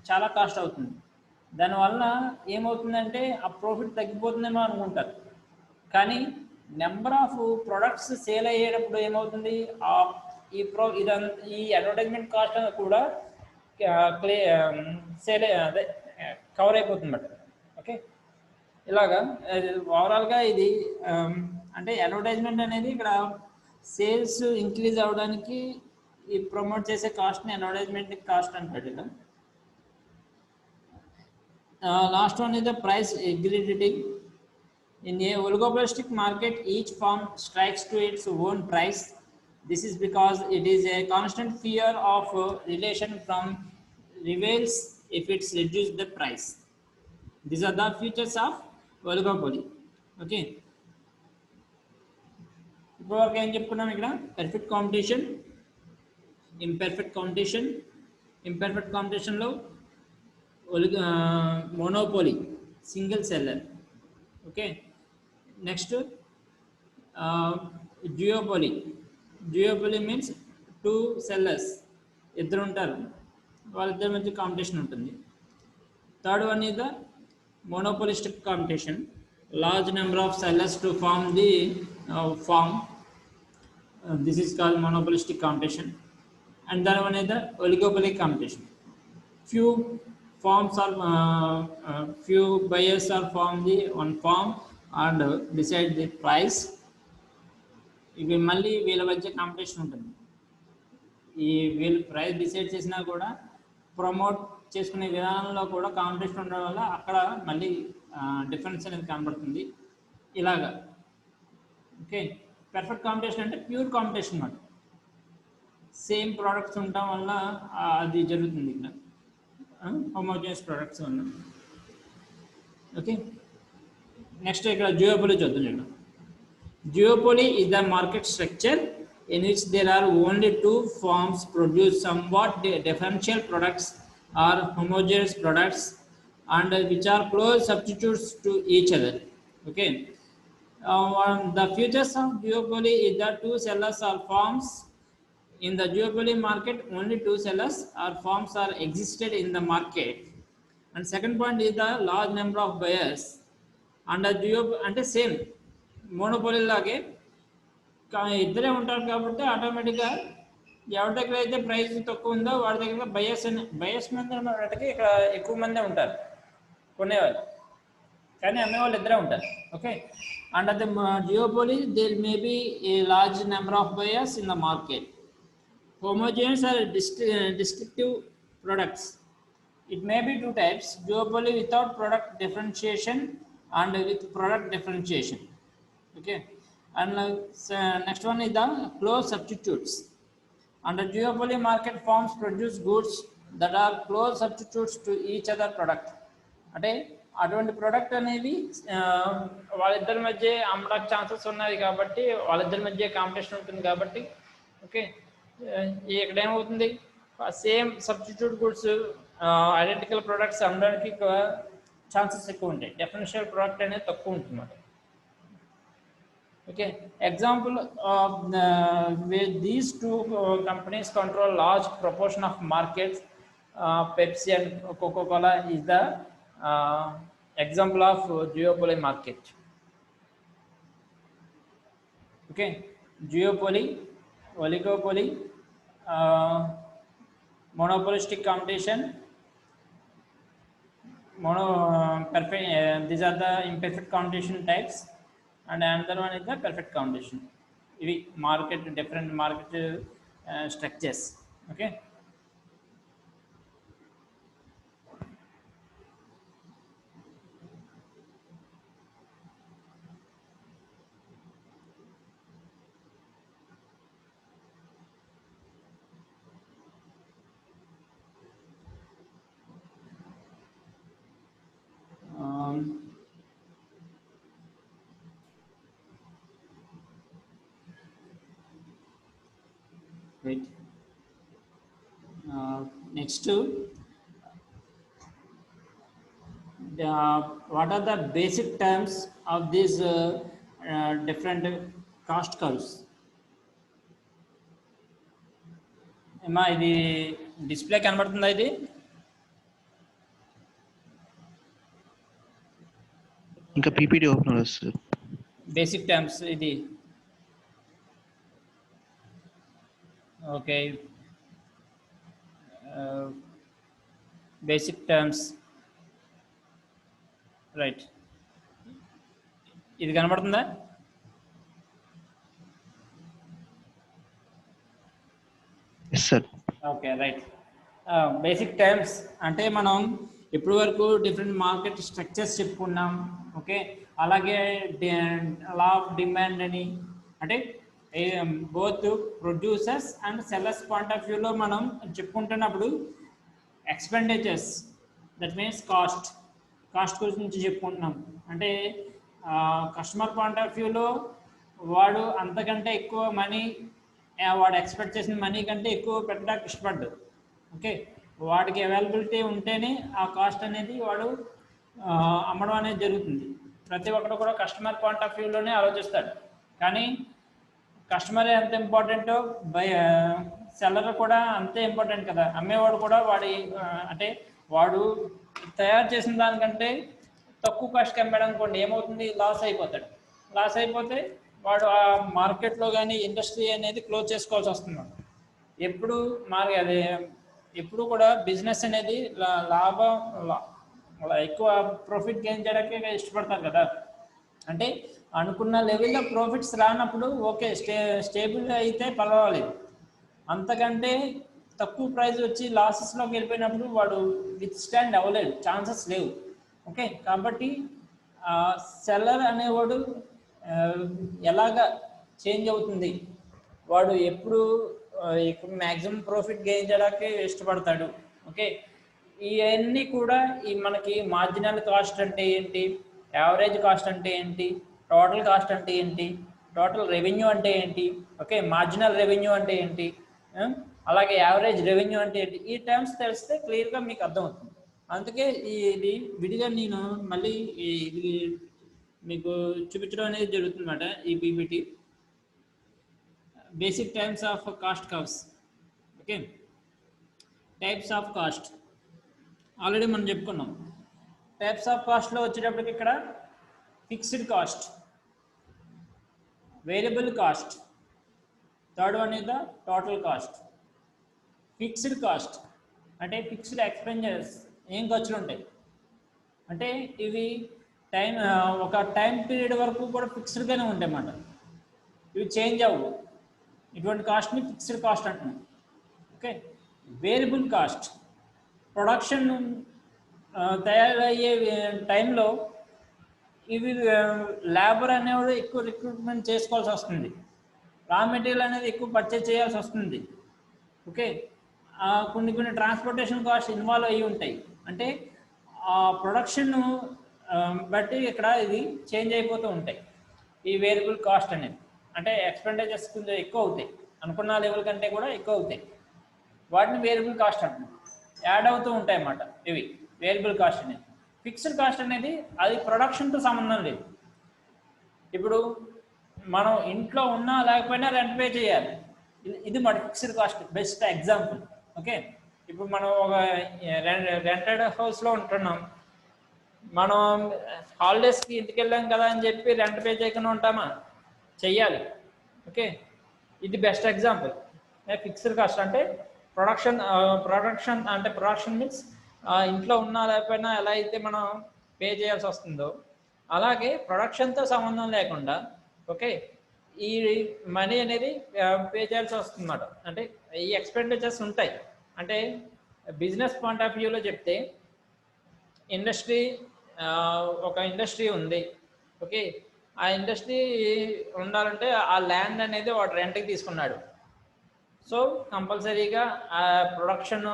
చాలా కాస్ట్ అవుతుంది. దానివల్ల ఏమవుతుందంటే ఆ ప్రాఫిట్ తగ్గిపోతుందేమో అనుకుంటారు, కానీ నెంబర్ ఆఫ్ ప్రొడక్ట్స్ సేల్ అయ్యేటప్పుడు ఏమవుతుంది, ఈ అడ్వర్టైజ్మెంట్ కాస్ట్ కూడా సేల్ అదే కవర్ అయిపోతుంది అన్నమాట. ఓకే. ఇలాగా ఓవరాల్గా ఇది అంటే అడ్వర్టైజ్మెంట్ అనేది ఇక్కడ సేల్స్ ఇంక్రీజ్ అవ్వడానికి ఈ ప్రమోట్ చేసే కాస్ట్ని అడ్వర్టైజ్మెంట్ కాస్ట్ అంటాడు. ఇలా last one is the price exhibiting. In a oligopolistic market, each firm strikes to its own price. This is because it is a constant fear of relation from rivals if it's reduced the price. These are the features of oligopoly. Okay. ఇప్పుడు ఏం చెప్పుకున్నాం ఇక్కడ? Perfect competition, imperfect competition. Imperfect కాంపిటీషన్లో monopoly, single seller. Okay. Next duopoly. Duopoly means two sellers, ఇద్దరు ఉంటారు, వాళ్ళిద్దరి మధ్య competition ఉంటుంది. Third one is the monopolistic competition. Large number of sellers to form the firm. This is called monopolistic competition. And that one is the oligopoly competition. Few firms are few buyers are formed the one firm and decide the price. ఇవి మళ్ళీ వీళ్ళ మధ్య competition ఉంటుంది. ఈ వీళ్ళు price decide చేసినా కూడా promote చేసుకునే విధానంలో కూడా కాంపిటీషన్ ఉండడం వల్ల అక్కడ మళ్ళీ డిఫరెన్స్ అనేది కనబడుతుంది. ఇలాగా. ఓకే. పెర్ఫెక్ట్ కాంపిటీషన్ అంటే ప్యూర్ కాంపిటీషన్ అన్నమాట. సేమ్ ప్రోడక్ట్స్ ఉండటం వల్ల అది జరుగుతుంది ఇక్కడ, హోమోజనియస్ ప్రోడక్ట్స్ వల్ల. ఓకే, నెక్స్ట్ ఇక్కడ జియోపోలీ చూద్దాం. ఇక్కడ జియోపోలీ is the market structure in which there are only two firms produce somewhat differential products or homogeneous products and which are close substitutes to each other. Okay, the features of duopoly is that two sellers or firms in the duopoly market, only two sellers or firms are existed in the market, and second point is the large number of buyers. And the duo అంటే same monopoly లాగే ఇద్దరే ఉంటారు కాబట్టి ఆటోమేటిక్గా ఎవరి దగ్గర అయితే price తక్కువ ఉందో వాడి దగ్గర బయర్స్ మంది ఉన్నట్టుగా ఇక్కడ ఎక్కువ మందే ఉంటారు కొనేవాళ్ళు, కానీ అమ్మేవాళ్ళు ఇద్దరే ఉంటారు. Okay, and the duopoly there may be a large number of buyers in the market. Homogeneous or distinctive products. It may be two types: duopoly without product differentiation and with product differentiation. Okay, and next one is the close substitutes. And the duopoly market firms produce goods that are close substitutes to each other product. అంటే అటువంటి product అనేవి వాళ్ళిద్దరి మధ్య అమ్మడానికి chances ఉన్నాయి కాబట్టి వాళ్ళిద్దరి మధ్య కాంపిటీషన్ ఉంటుంది కాబట్టి. ఓకే, ఇక్కడ ఏమవుతుంది, same substitute goods identical products అమ్మడానికి ఛాన్సెస్ ఎక్కువ ఉంటాయి, డిఫరెన్షియల్ ప్రోడక్ట్ అనేది తక్కువ ఉంటుంది. Okay, example these two companies control large proportion of markets. Pepsi and Coca Cola is the example of duopoly market. Okay, duopoly, oligopoly, monopolistic competition, perfect. These are the imperfect competition types, and another one is the perfect competition. Ivi market, different market structures. Okay. Right. Next, what are the basic terms of these different cost curves? ఏమా ఇది display కనబడుతుందా? ఇది ఇంకా PPT open అవ్వదు sir. Basic terms ఇది. Okay, basic terms, right. ఇది కనబడుతుందా? Yes sir. Okay, right. Basic terms అంటే మనం ఇప్పటి వరకు డిఫరెంట్ మార్కెట్ స్ట్రక్చర్స్ చెప్పుకున్నాం. ఓకే, అలాగే లా ఆఫ్ డిమాండ్ అని, అంటే both producers and sellers point of వ్యూలో మనం చెప్పుకుంటున్నప్పుడు ఎక్స్పెండిచర్స్, దట్ మీన్స్ కాస్ట్ గురించి చెప్పుకుంటున్నాం. అంటే కస్టమర్ పాయింట్ ఆఫ్ వ్యూలో వాడు అంతకంటే ఎక్కువ మనీ, వాడు ఎక్స్పెక్ట్ చేసిన మనీ కంటే ఎక్కువ పెట్టడానికి ఇష్టపడ్డాడు. ఓకే, వాడికి అవైలబిలిటీ ఉంటేనే ఆ కాస్ట్ అనేది వాడు అమ్మడం అనేది జరుగుతుంది. ప్రతి ఒక్కరు కూడా కస్టమర్ పాయింట్ ఆఫ్ వ్యూలోనే ఆలోచిస్తాడు. కానీ కస్టమరే ఎంత ఇంపార్టెంటో సెల్లర్ కూడా అంతే ఇంపార్టెంట్ కదా. అమ్మేవాడు కూడా వాడి అంటే వాడు తయారు చేసిన దానికంటే తక్కువ కాస్ట్కి అమ్మాడు అనుకోండి, ఏమవుతుంది, లాస్ అయిపోతాడు. లాస్ అయిపోతే వాడు ఆ మార్కెట్లో కానీ ఇండస్ట్రీ అనేది క్లోజ్ చేసుకోవాల్సి వస్తుంది. ఎప్పుడు కూడా బిజినెస్ అనేది లాభం ఎక్కువ ప్రాఫిట్ గెయిన్ చేయడానికి ఇష్టపడతారు కదా. అంటే అనుకున్న లెవెల్లో ప్రాఫిట్స్ రానప్పుడు ఓకే, స్టేబుల్ అయితే పర్వాలేదు. అంతకంటే తక్కువ ప్రైస్ వచ్చి లాసెస్లోకి వెళ్ళిపోయినప్పుడు వాడు విత్ స్టాండ్ అవ్వలేడు, ఛాన్సెస్ లేవు. ఓకే, కాబట్టి సెల్లర్ అనేవాడు ఎలాగ చేంజ్ అవుతుంది. వాడు ఎప్పుడు మ్యాక్సిమం ప్రాఫిట్ గెయిన్ చేయడానికి ఇష్టపడతాడు. ఓకే, ఇవన్నీ కూడా ఈ మనకి మార్జినల్ కాస్ట్ అంటే ఏంటి, యావరేజ్ కాస్ట్ అంటే ఏంటి, టోటల్ కాస్ట్ అంటే ఏంటి, టోటల్ రెవెన్యూ అంటే ఏంటి, ఓకే, మార్జినల్ రెవెన్యూ అంటే ఏంటి, అలాగే యావరేజ్ రెవెన్యూ అంటే ఏంటి, ఈ టర్మ్స్ తెలిస్తే క్లియర్గా మీకు అర్థమవుతుంది. అందుకే ఇది విడిగా నేను మళ్ళీ ఇది మీకు చూపించడం అనేది జరుగుతుంది అన్నమాట. ఈ PPT basic types of cost curves. Okay, types of cost already మనం చెప్పుకున్నాం. టైప్స్ ఆఫ్ కాస్ట్లో వచ్చేటప్పటికి ఇక్కడ fixed cost, variable cost, third one is the total cost. Fixed cost అంటే ఫిక్స్డ్ ఎక్స్పెన్సెస్, ఏం ఖర్చులు ఉంటాయి అంటే ఇవి ఒక టైం పీరియడ్ వరకు కూడా ఫిక్స్డ్గానే ఉంటాయి అన్నమాట. ఇవి చేంజ్ అవ్వవు. ఇటువంటి కాస్ట్ని ఫిక్స్డ్ కాస్ట్ అంటున్నాం. ఓకే, వేరియబుల్ కాస్ట్ ప్రొడక్షన్ తయారయ్యే టైంలో ఇవి లేబర్ అనేవాడు ఎక్కువ రిక్రూట్మెంట్ చేసుకోవాల్సి వస్తుంది, రా మెటీరియల్ అనేది ఎక్కువ పర్చేజ్ చేయాల్సి వస్తుంది. ఓకే, కొన్ని ట్రాన్స్పోర్టేషన్ కాస్ట్ ఇన్వాల్వ్ అయ్యి ఉంటాయి. అంటే ఆ ప్రొడక్షన్ బట్టి ఇక్కడ ఇది చేంజ్ అయిపోతూ ఉంటాయి. ఈ వేరియబుల్ కాస్ట్ అనేది అంటే ఎక్స్పెండిచర్స్ కొంచెం ఎక్కువ అవుతాయి, అనుకున్న లెవెల్ కంటే కూడా ఎక్కువ అవుతాయి. వాటిని వేరియబుల్ కాస్ట్ అంటున్నాం. యాడ్ అవుతూ ఉంటాయి అన్నమాట ఇవి వేరియబుల్ కాస్ట్ అనేది. ఫిక్స్డ్ కాస్ట్ అనేది అది ప్రొడక్షన్తో సంబంధం లేదు. ఇప్పుడు మనం ఇంట్లో ఉన్నా లేకపోయినా రెంట్ పే చేయాలి, ఇది మన fixed cost. Best example. Okay, ఇప్పుడు మనం ఒక రెంటెడ్ హౌస్లో ఉంటున్నాం, మనం హాలిడేస్కి ఇంటికి వెళ్ళాం కదా అని చెప్పి రెంట్ పే చేయకుండా ఉంటామా? చెయ్యాలి. ఓకే, ఇది బెస్ట్ ఎగ్జాంపుల్. ఫిక్స్డ్ కాస్ట్ అంటే ప్రొడక్షన్ అంటే ప్రొడక్షన్ మీన్స్ ఇంట్లో ఉన్నా లేకపోయినా ఎలా అయితే మనం పే చేయాల్సి వస్తుందో అలాగే ప్రొడక్షన్తో సంబంధం లేకుండా ఓకే ఈ మనీ అనేది పే చేయాల్సి వస్తుందన్నమాట. అంటే ఈ ఎక్స్పెండిచర్స్ ఉంటాయి. అంటే బిజినెస్ పాయింట్ ఆఫ్ వ్యూలో చెప్తే ఇండస్ట్రీ, ఒక ఇండస్ట్రీ ఉంది. ఓకే, ఆ ఇండస్ట్రీ ఉండాలంటే ఆ ల్యాండ్ అనేది వాడు రెంట్కి తీసుకున్నాడు. సో కంపల్సరీగా ఆ ప్రొడక్షన్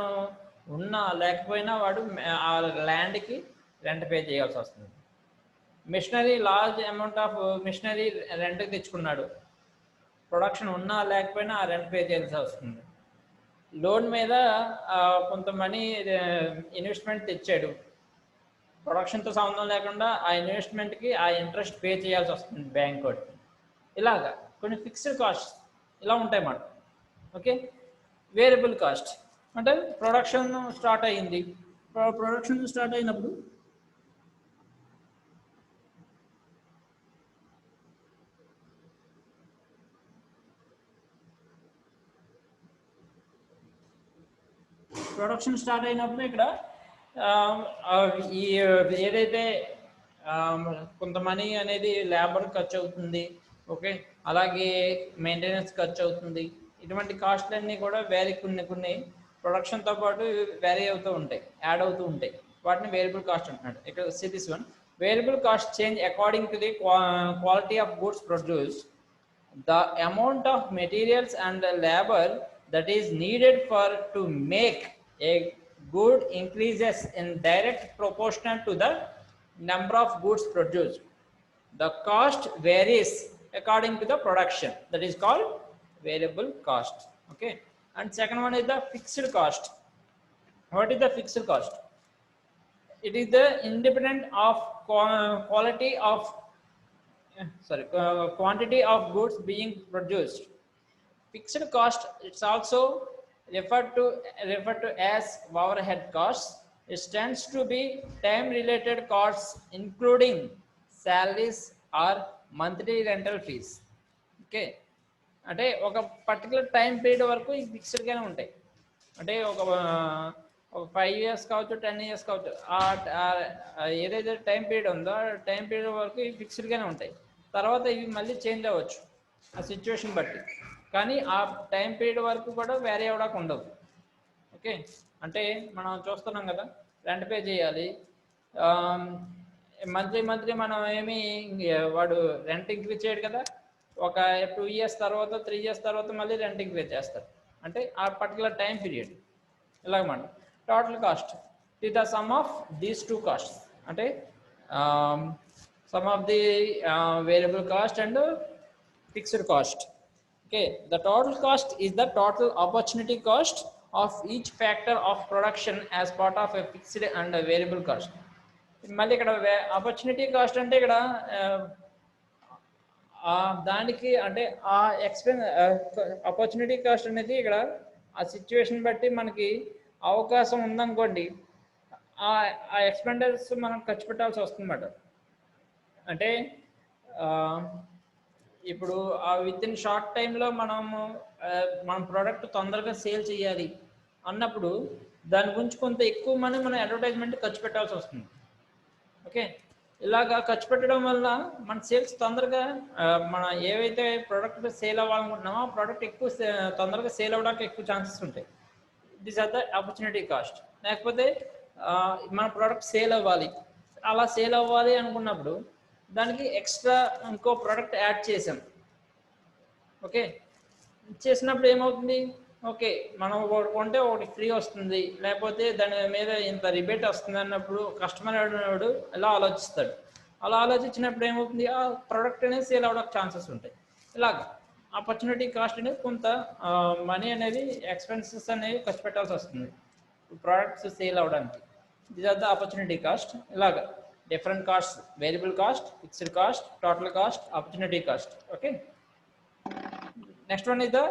ఉన్నా లేకపోయినా వాడు ఆ ల్యాండ్కి రెంట్ పే చేయాల్సి వస్తుంది. Machinery, large amount of machinery రెంట్కి తెచ్చుకున్నాడు, ప్రొడక్షన్ ఉన్నా లేకపోయినా ఆ రెంట్ పే చేయాల్సి వస్తుంది. లోన్ మీద కొంత మనీ ఇన్వెస్ట్మెంట్ తెచ్చాడు, ప్రొడక్షన్తో సంబంధం లేకుండా ఆ ఇన్వెస్ట్మెంట్కి ఆ ఇంట్రెస్ట్ పే చేయాల్సి వస్తుంది బ్యాంక్ వాడికి. ఇలాగా కొన్ని ఫిక్స్డ్ కాస్ట్ ఇలా ఉంటాయి అన్నమాట. ఓకే, వేరియబుల్ కాస్ట్ అంటే ప్రొడక్షన్ స్టార్ట్ అయ్యింది, ప్రొడక్షన్ స్టార్ట్ అయినప్పుడు ఇక్కడ ఈ ఏదైతే కొంత మనీ అనేది లేబర్ ఖర్చు అవుతుంది. ఓకే, అలాగే మెయింటెనెన్స్ ఖర్చు అవుతుంది. ఇటువంటి కాస్ట్లన్నీ కూడా కొన్ని ప్రొడక్షన్తో పాటు వేరీ అవుతూ ఉంటాయి, యాడ్ అవుతూ ఉంటాయి. వాటిని వేరియబుల్ కాస్ట్ అంటున్నాడు. ఇక్కడ see this one, variable cost change according to the quality of goods produced. The amount of materials and the labor that is needed to make a good increases in direct proportional to the number of goods produced. The cost varies according to the production. That is called variable cost. Okay, and second one is the fixed cost. What is the fixed cost? It is the independent of quantity of goods being produced. Fixed cost, it's also referred to as overhead costs. It stands to be time related costs including salaries or monthly rental fees. Okay, అంటే ఒక particular time period వరకు ఈ ఫిక్స్డ్గానే ఉంటాయి. అంటే ఒక 5 years కావచ్చు, 10 years కావచ్చు, ఏదైతే టైం పీరియడ్ ఉందో ఆ టైం పీరియడ్ వరకు ఇవి ఫిక్స్డ్గానే ఉంటాయి. తర్వాత ఇవి మళ్ళీ చేంజ్ అవ్వచ్చు ఆ సిచ్యువేషన్ బట్టి, కానీ ఆ టైం పీరియడ్ వరకు కూడా వేరే అవడానికి ఉండదు. ఓకే, అంటే మనం చూస్తున్నాం కదా, రెంట్ పే చేయాలి, మంత్లీ మనం ఏమి వాడు రెంట్ ఇంక్రీజ్ చేయడు కదా, ఒక 2 ఇయర్స్ తర్వాత 3 ఇయర్స్ తర్వాత మళ్ళీ రెంట్కి పే చేస్తారు. అంటే ఆ పర్టికులర్ టైం పీరియడ్ ఇలాగమాట. టోటల్ కాస్ట్ ఇది the sum of these two costs, అంటే sum of the variable cost and fixed cost. Okay, the total cost is the total opportunity cost of each factor of production as part of a fixed and a variable cost. మళ్ళీ ఇక్కడ opportunity cost అంటే ఇక్కడ దానికి అంటే ఆ opportunity cost అనేది ఇక్కడ ఆ సిచ్యువేషన్ బట్టి మనకి అవకాశం ఉందనుకోండి, ఆ ఎక్స్పెండర్స్ మనం ఖర్చు పెట్టాల్సి వస్తుందన్నమాట. అంటే ఇప్పుడు ఆ విత్ ఇన్ షార్ట్ టైంలో మన ప్రోడక్ట్ తొందరగా సేల్ చేయాలి అన్నప్పుడు దాని గురించి కొంత ఎక్కువ మనీ మనం అడ్వర్టైజ్మెంట్ ఖర్చు పెట్టాల్సి వస్తుంది. ఓకే, ఇలాగా ఖర్చు పెట్టడం వల్ల మన సేల్స్ తొందరగా మన ఏవైతే ప్రోడక్ట్ సేల్ అవ్వాలనుకుంటున్నామో ఆ ప్రోడక్ట్ ఎక్కువ తొందరగా సేల్ అవ్వడానికి ఎక్కువ ఛాన్సెస్ ఉంటాయి. This are the opportunity cost. లేకపోతే మన ప్రోడక్ట్ సేల్ అవ్వాలి, అలా సేల్ అవ్వాలి అనుకున్నప్పుడు దానికి ఎక్స్ట్రా ఇంకో ప్రోడక్ట్ యాడ్ చేసాం. ఓకే, చేసినప్పుడు ఏమవుతుంది, ఓకే మనం ఒకటి కొంటే ఒకటి ఫ్రీ వస్తుంది, లేకపోతే దాని మీద ఇంత రిబేట్ వస్తుంది అన్నప్పుడు కస్టమర్ అనేవాడు ఎలా ఆలోచిస్తాడు. అలా ఆలోచించినప్పుడు ఏమవుతుంది, ఆ ప్రోడక్ట్ అనేది సేల్ అవ్వడానికి ఛాన్సెస్ ఉంటాయి. ఇలాగ ఆపర్చునిటీ కాస్ట్ అనేది కొంత మనీ అనేది ఎక్స్పెన్సెస్ అనేవి ఖర్చు పెట్టాల్సి వస్తుంది ప్రోడక్ట్స్ సేల్ అవ్వడానికి. This are the opportunity cost. ఇలాగ different cost, variable cost, fixed cost, total cost, opportunity cost. Okay, next one is the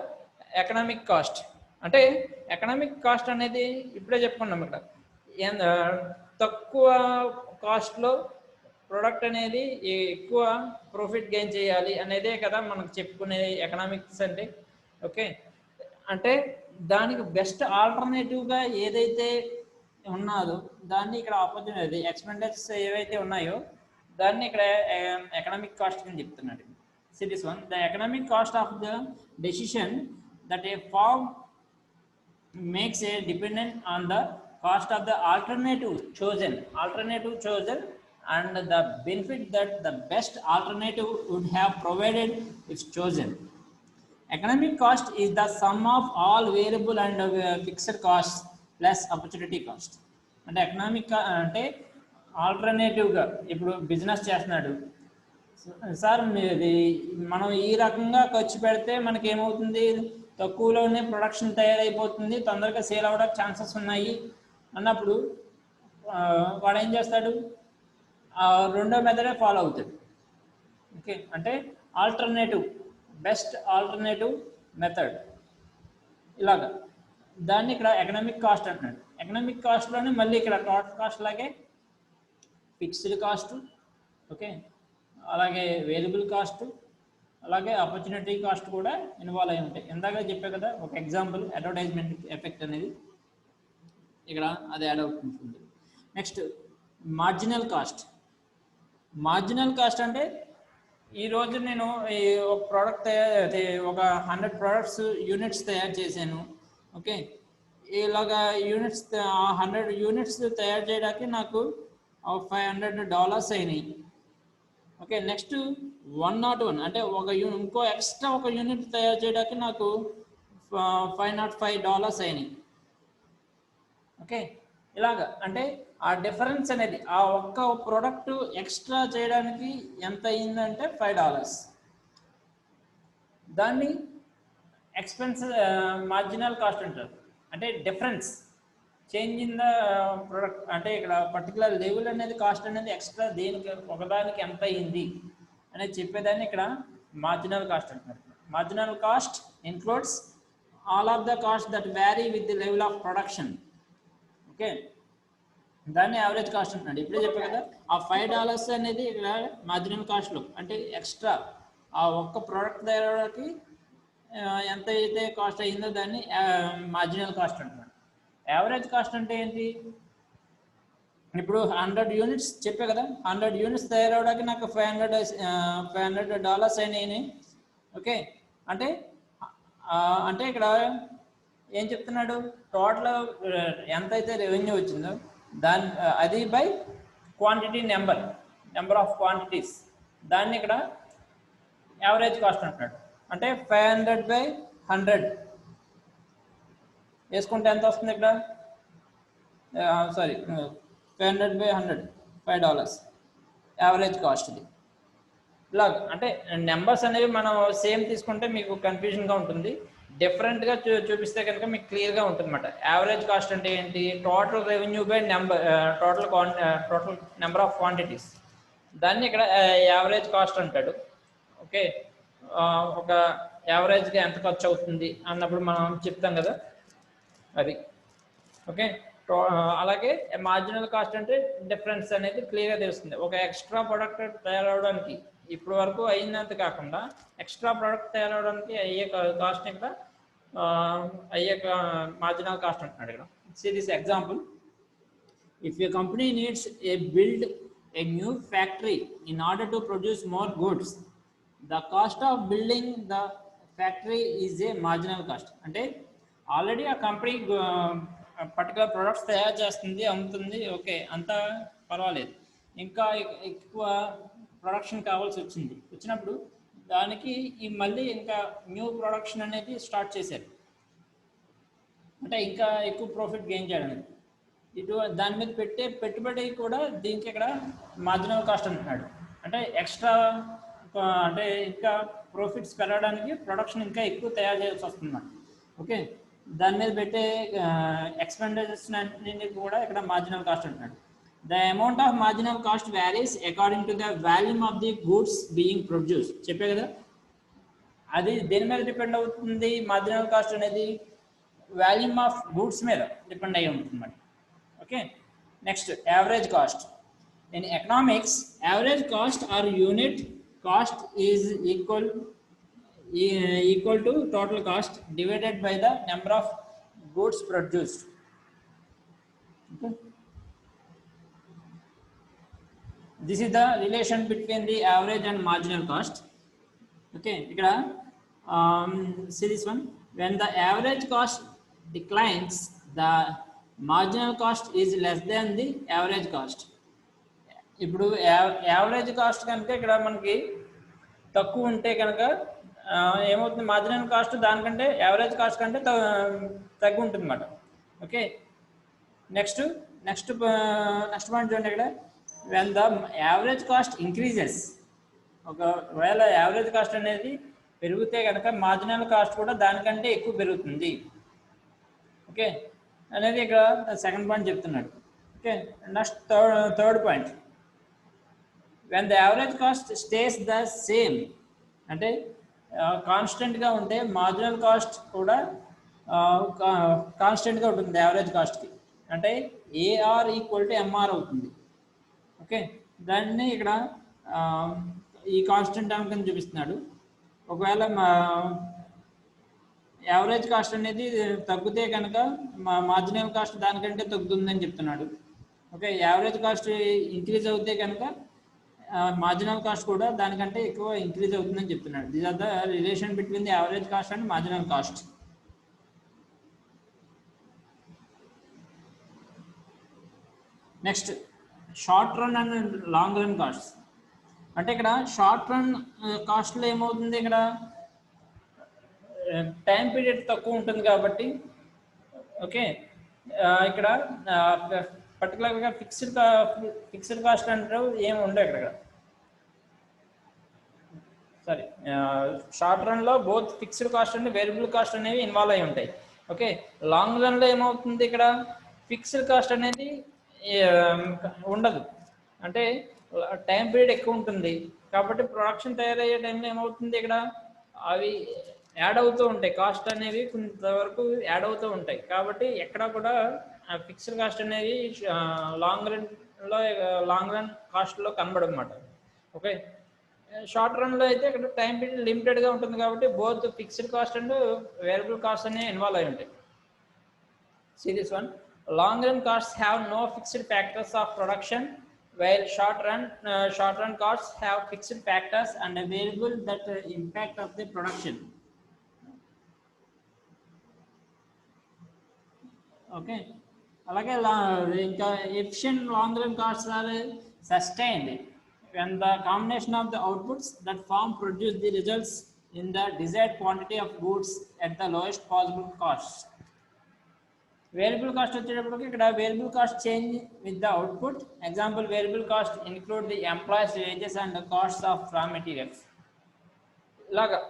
economic cost. అంటే ఎకనామిక్ కాస్ట్ అనేది ఇప్పుడే చెప్పుకున్నాం ఇక్కడ, తక్కువ కాస్ట్లో ప్రోడక్ట్ అనేది ఎక్కువ ప్రాఫిట్ గెయిన్ చేయాలి అనేదే కదా మనకు చెప్పుకునే ఎకనామిక్స్ అంటే. ఓకే, అంటే దానికి బెస్ట్ ఆల్టర్నేటివ్గా ఏదైతే ఉన్నదో దాన్ని ఇక్కడ ఆపర్చునిటీ ఎక్స్పెండిచర్స్ ఏవైతే ఉన్నాయో దాన్ని ఇక్కడ ఎకనామిక్ కాస్ట్ అని చెప్తున్నాడు. See this one, the economic cost of the decision that a firm makes a dependent on the cost of the alternative chosen and the benefit that the best alternative would have provided if chosen. Economic cost is the sum of all variable and fixed costs plus opportunity cost. అంటే economic అంటే ఆల్టర్నేటివ్గా ఇప్పుడు business చేస్తున్నాడు sir, ఇది మనం ఈ రకంగా ఖర్చు పెడితే మనకి ఏమవుతుంది, తక్కువలోనే ప్రొడక్షన్ తయారైపోతుంది, తొందరగా సేల్ అవ్వడానికి ఛాన్సెస్ ఉన్నాయి అన్నప్పుడు వాడు ఏం చేస్తాడు, రెండో మెథడే ఫాలో అవుతాడు. ఓకే, అంటే ఆల్టర్నేటివ్, బెస్ట్ ఆల్టర్నేటివ్ మెథడ్. ఇలాగా దాన్ని ఇక్కడ ఎకనామిక్ కాస్ట్ అంటున్నాడు. ఎకనామిక్ కాస్ట్లోనే మళ్ళీ ఇక్కడ టోటల్ కాస్ట్ లాగే ఫిక్స్డ్ కాస్ట్, ఓకే, అలాగే వేరియబుల్ కాస్ట్, అలాగే ఆపర్చునిటీ కాస్ట్ కూడా ఇన్వాల్వ్ అయి ఉంటాయి. ఇందాక చెప్పే కదా ఒక ఎగ్జాంపుల్ అడ్వర్టైజ్మెంట్ ఎఫెక్ట్ అనేది ఇక్కడ అది యాడ్ అవుతుంది. Next marginal cost. Marginal cost అంటే ఈరోజు నేను ఒక ప్రోడక్ట్ ఒక 100 ప్రోడక్ట్స్ యూనిట్స్ తయారు చేశాను. ఓకే, ఇలాగా యూనిట్స్ 100 యూనిట్స్ తయారు చేయడానికి నాకు $500 అయినాయి. ఓకే, నెక్స్ట్ 101 అంటే ఇంకో ఎక్స్ట్రా ఒక యూనిట్ తయారు చేయడానికి నాకు $505 అయినాయి. ఓకే, ఇలాగా అంటే ఆ డిఫరెన్స్ అనేది ఆ ఒక్క ప్రోడక్ట్ ఎక్స్ట్రా చేయడానికి ఎంత అయిందంటే $5. దాన్ని ఎక్స్పెన్స్ మార్జినల్ కాస్ట్ అంటారు. అంటే difference change in the product, అంటే ఇక్కడ పర్టికులర్ లెవెల్ అనేది కాస్ట్ అనేది ఎక్స్ట్రా దేనికి ఒకదానికి ఎంత అయింది అనేది చెప్పేదాన్ని ఇక్కడ మార్జినల్ కాస్ట్ అంటున్నారు. Marginal cost includes all of the cost that vary with the level of production. Okay, దాన్ని యావరేజ్ కాస్ట్ అంటున్నాడు. ఇప్పుడే చెప్పే కదా ఆ $5 అనేది ఇక్కడ మార్జినల్ కాస్ట్లో, అంటే ఎక్స్ట్రా ఆ ఒక్క ప్రోడక్ట్ తయారీకి ఎంత అయితే కాస్ట్ అయిందో దాన్ని మార్జినల్ కాస్ట్ అంటున్నాడు. యావరేజ్ కాస్ట్ అంటే ఏంటి, ఇప్పుడు 100 యూనిట్స్ చెప్పే కదా, 100 యూనిట్స్ తయారవడానికి నాకు $500 అయినాయి. ఓకే, అంటే ఇక్కడ ఏం చెప్తున్నాడు, టోటల్ ఎంతైతే రెవెన్యూ వచ్చిందో దాని అది by quantity number of quantities, దాన్ని ఇక్కడ యావరేజ్ కాస్ట్ అంటున్నాడు. అంటే 500/100 వేసుకుంటే ఎంత వస్తుంది ఇక్కడ? Sorry, 500/100 $5 average cost. ఇది ఇలా అంటే నెంబర్స్ అనేవి మనం సేమ్ తీసుకుంటే మీకు కన్ఫ్యూజన్గా ఉంటుంది, డిఫరెంట్గా చూపిస్తే కనుక మీకు క్లియర్గా ఉంటుంది అనమాట. యావరేజ్ కాస్ట్ అంటే ఏంటి? Total revenue by total number of quantities, దాన్ని ఇక్కడ యావరేజ్ కాస్ట్ అంటాడు. ఓకే, ఒక యావరేజ్గా ఎంత ఖర్చు అవుతుంది అన్నప్పుడు మనం చెప్తాం కదా, అది. ఓకే, అలాగే మార్జినల్ కాస్ట్ అంటే డిఫరెన్స్ అనేది క్లియర్గా తెలుస్తుంది. ఒక ఎక్స్ట్రా ప్రోడక్ట్ తయారవడానికి ఇప్పటి వరకు అయినంత కాకుండా ఎక్స్ట్రా ప్రోడక్ట్ తయారవడానికి అయ్యే కాస్ట్ ఇక్కడ అయ్యే మార్జినల్ కాస్ట్ అంటున్నాడు ఇక్కడ. See this example. If a company needs a build a new factory in order to produce more goods, the cost of building the factory is a marginal cost. అంటే already ఆ company particular products తయారు చేస్తుంది, అమ్ముతుంది, okay, అంతా పర్వాలేదు. ఇంకా ఎక్కువ production కావాల్సి వచ్చినప్పుడు దానికి ఈ మళ్ళీ ఇంకా న్యూ ప్రొడక్షన్ అనేది స్టార్ట్ చేశారు, అంటే ఇంకా ఎక్కువ ప్రాఫిట్ గెయిన్ చేయడానికి. ఇటు దాని మీద పెట్టే పెట్టుబడి కూడా దీనికి ఇక్కడ మార్జినల్ కాస్ట్ అంటున్నాడు. అంటే ఎక్స్ట్రా అంటే ఇంకా ప్రాఫిట్స్ పెరగడానికి ప్రొడక్షన్ ఇంకా ఎక్కువ తయారు చేయాల్సి వస్తుంది. ఓకే, దాని మీద పెట్టే ఎక్స్పెండిచర్స్ అన్నింటినీ కూడా ఇక్కడ మార్జినల్ కాస్ట్ అంటున్నాడు. The amount of marginal cost varies according to the volume of the goods being produce. చెప్పే కదా, అది దేని మీద డిపెండ్ అవుతుంది? మార్జినల్ కాస్ట్ అనేది వాల్యూమ్ ఆఫ్ గూడ్స్ మీద డిపెండ్ అయ్యి ఉంటుంది మరి. Okay, next average cost. In economics, average cost or unit cost is equal to total cost divided by the number of goods produced. Okay, this is the relation between the average and marginal cost. Okay, ikkada see this one. When the average cost declines, the marginal cost is less than the average cost. ఇప్పుడు average cost కనుక ఇక్కడ మనకి తక్కువ ఉంటే కనుక ఏమవుతుంది? Marginal cost దానికంటే average cost కంటే తగ్గి ఉంటుంది అన్నమాట. ఓకే, నెక్స్ట్ పాయింట్ చూడండి ఇక్కడ. When the average cost increases, ఒకవేళ యావరేజ్ కాస్ట్ అనేది పెరిగితే కనుక మార్జినల్ కాస్ట్ కూడా దానికంటే ఎక్కువ పెరుగుతుంది. ఓకే, అనేది ఇక్కడ సెకండ్ పాయింట్ చెప్తున్నాడు. Okay, next third point. When the average cost stays the same, అంటే కాన్స్టెంట్గా ఉంటే మార్జినల్ కాస్ట్ కూడా కాన్స్టెంట్గా ఉంటుంది యావరేజ్ కాస్ట్కి, అంటే ఏఆర్ ఈక్వల్ టు ఎంఆర్ అవుతుంది. ఓకే, దాన్ని ఇక్కడ ఈ కాన్స్టెంట్ టర్మ్ కింద చూపిస్తున్నాడు. ఒకవేళ యావరేజ్ కాస్ట్ అనేది తగ్గితే కనుక మార్జినల్ కాస్ట్ దానికంటే తగ్గుతుందని చెప్తున్నాడు. ఓకే, యావరేజ్ కాస్ట్ ఇంక్రీజ్ అవుతే కనుక మార్జినల్ కాస్ట్ కూడా దానికంటే ఎక్కువ ఇంక్రీజ్ అవుతుందని చెప్తున్నాడు. These are the relation between the average cost and marginal cost. Next short run and long run cost. అంటే ఇక్కడ షార్ట్ రన్ కాస్ట్లో ఏమవుతుంది? ఇక్కడ టైం పీరియడ్ తక్కువ ఉంటుంది కాబట్టి, ఓకే, ఇక్కడ పర్టికులర్గా ఫిక్స్డ్ కాస్ట్ అంటారు ఏమి ఉండవు ఇక్కడ. సారీ, షార్ట్ రన్లో both fixed cost and variable cost అనేవి ఇన్వాల్వ్ అయి ఉంటాయి. ఓకే, లాంగ్ రన్లో ఏమవుతుంది? ఇక్కడ ఫిక్స్డ్ కాస్ట్ అనేది ఉండదు, అంటే టైం పీరియడ్ ఎక్కువ ఉంటుంది కాబట్టి ప్రొడక్షన్ తయారయ్యే టైంలో ఏమవుతుంది? ఇక్కడ అవి యాడ్ అవుతూ ఉంటాయి, కాస్ట్ అనేవి కొంతవరకు యాడ్ అవుతూ ఉంటాయి. కాబట్టి ఎక్కడ కూడా ఫిక్స్డ్ కాస్ట్ అనేది లాంగ్ రన్ కాస్ట్లో కనబడమాట. ఓకే, షార్ట్ రన్లో అయితే ఇక్కడ టైం పీరియడ్ లిమిటెడ్గా ఉంటుంది కాబట్టి both fixed cost and variable cost అనేవి ఇన్వాల్వ్ అయి ఉంటాయి. See this one. Long run costs have no fixed factors of production, while short run costs have fixed factors and a variable that impact of the production. Okay, అలాగే ఇంకా efficient long run costs are sustained. when the combination of the outputs that form produce the results in the desired quantity of goods at the lowest possible cost. Variable cost వచ్చేటప్పటికి ఇక్కడ variable cost change with the output. Example variable cost include the employees wages and cost of రా materials. ఇలాగా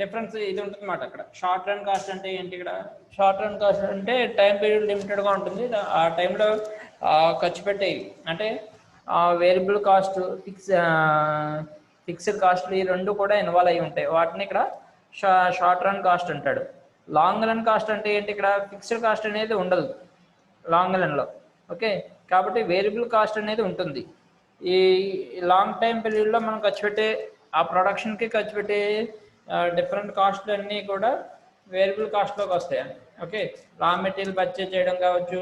difference ఇది ఉంటుంది అన్నమాట. అక్కడ short run cost అంటే ఏంటి, ఇక్కడ షార్ట్ రన్ కాస్ట్ అంటే టైం పీరియడ్ లిమిటెడ్గా ఉంటుంది. ఆ టైంలో ఖర్చు పెట్టేవి అంటే వేరియబుల్ కాస్ట్ ఫిక్స్డ్ కాస్ట్లు ఈ రెండు కూడా ఇన్వాల్వ్ అయి ఉంటాయి. వాటిని ఇక్కడ షార్ట్ రన్ కాస్ట్ అంటాడు. లాంగ్ రన్ కాస్ట్ అంటే ఏంటి, ఇక్కడ ఫిక్స్డ్ కాస్ట్ అనేది ఉండదు లాంగ్ రన్లో. ఓకే, కాబట్టి వేరియబుల్ కాస్ట్ అనేది ఉంటుంది. ఈ లాంగ్ టైం పీరియడ్లో మనం ఖర్చు పెట్టే ఆ ప్రొడక్షన్కి ఖర్చు పెట్టే డిఫరెంట్ కాస్ట్లు అన్నీ కూడా వేరియబుల్ కాస్ట్లోకి వస్తాయి. ఓకే, రా మెటీరియల్ పర్చేజ్ చేయడం కావచ్చు,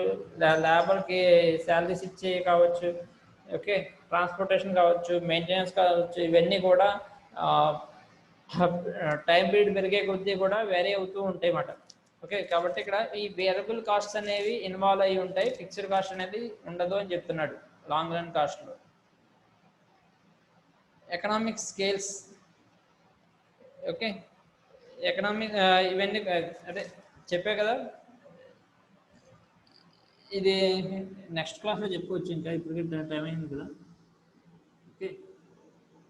లేబర్కి శాలరీస్ ఇచ్చే కావచ్చు, ఓకే, ట్రాన్స్పోర్టేషన్ కావచ్చు, మెయింటెనెన్స్ కావచ్చు, ఇవన్నీ కూడా టైం పీరియడ్ పెరిగే కొద్దీ కూడా వేరీ అవుతూ ఉంటాయి అన్నమాట. ఓకే, కాబట్టి ఇక్కడ ఈ వేరియబుల్ కాస్ట్స్ అనేవి ఇన్వాల్వ్ అయి ఉంటాయి, ఫిక్స్డ్ కాస్ట్ అనేది ఉండదు అని చెప్తున్నాడు లాంగ్ రన్ కాస్ట్లో. ఎకనామిక్ స్కేల్స్, ఓకే, ఎకనామిక్ ఇవన్నీ అదే చెప్పే కదా, ఇది నెక్స్ట్ క్లాస్లో చెప్పుకోవచ్చు. ఇంకా ఇప్పటికే టైం అయింది కదా. ఓకే,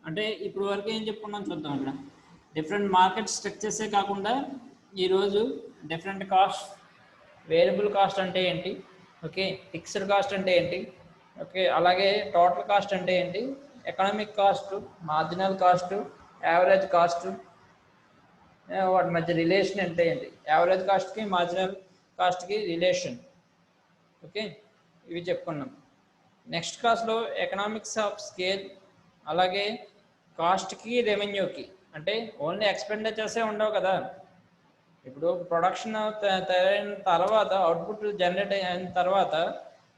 అంటే ఇప్పుడు వరకు ఏం చెప్పుకున్నాం చూద్దాం. ఇక్కడ డిఫరెంట్ మార్కెట్ స్ట్రక్చర్సే కాకుండా ఈరోజు డిఫరెంట్ కాస్ట్, వేరియబుల్ కాస్ట్ అంటే ఏంటి, ఓకే, ఫిక్స్డ్ కాస్ట్ అంటే ఏంటి, ఓకే, అలాగే టోటల్ కాస్ట్ అంటే ఏంటి, economic cost, marginal cost, average cost, వాటి మధ్య రిలేషన్ అంటే ఏంటి, యావరేజ్ కాస్ట్కి మార్జినల్ కాస్ట్కి రిలేషన్. ఓకే, ఇవి చెప్పుకున్నాం. నెక్స్ట్ క్లాస్లో ఎకనామిక్స్ ఆఫ్ స్కేల్, అలాగే కాస్ట్కి రెవెన్యూకి, అంటే ఓన్లీ ఎక్స్పెండిచర్సే ఉండవు కదా. ఇప్పుడు ప్రొడక్షన్ తయారైన తర్వాత, అవుట్పుట్ జనరేట్ అయిన తర్వాత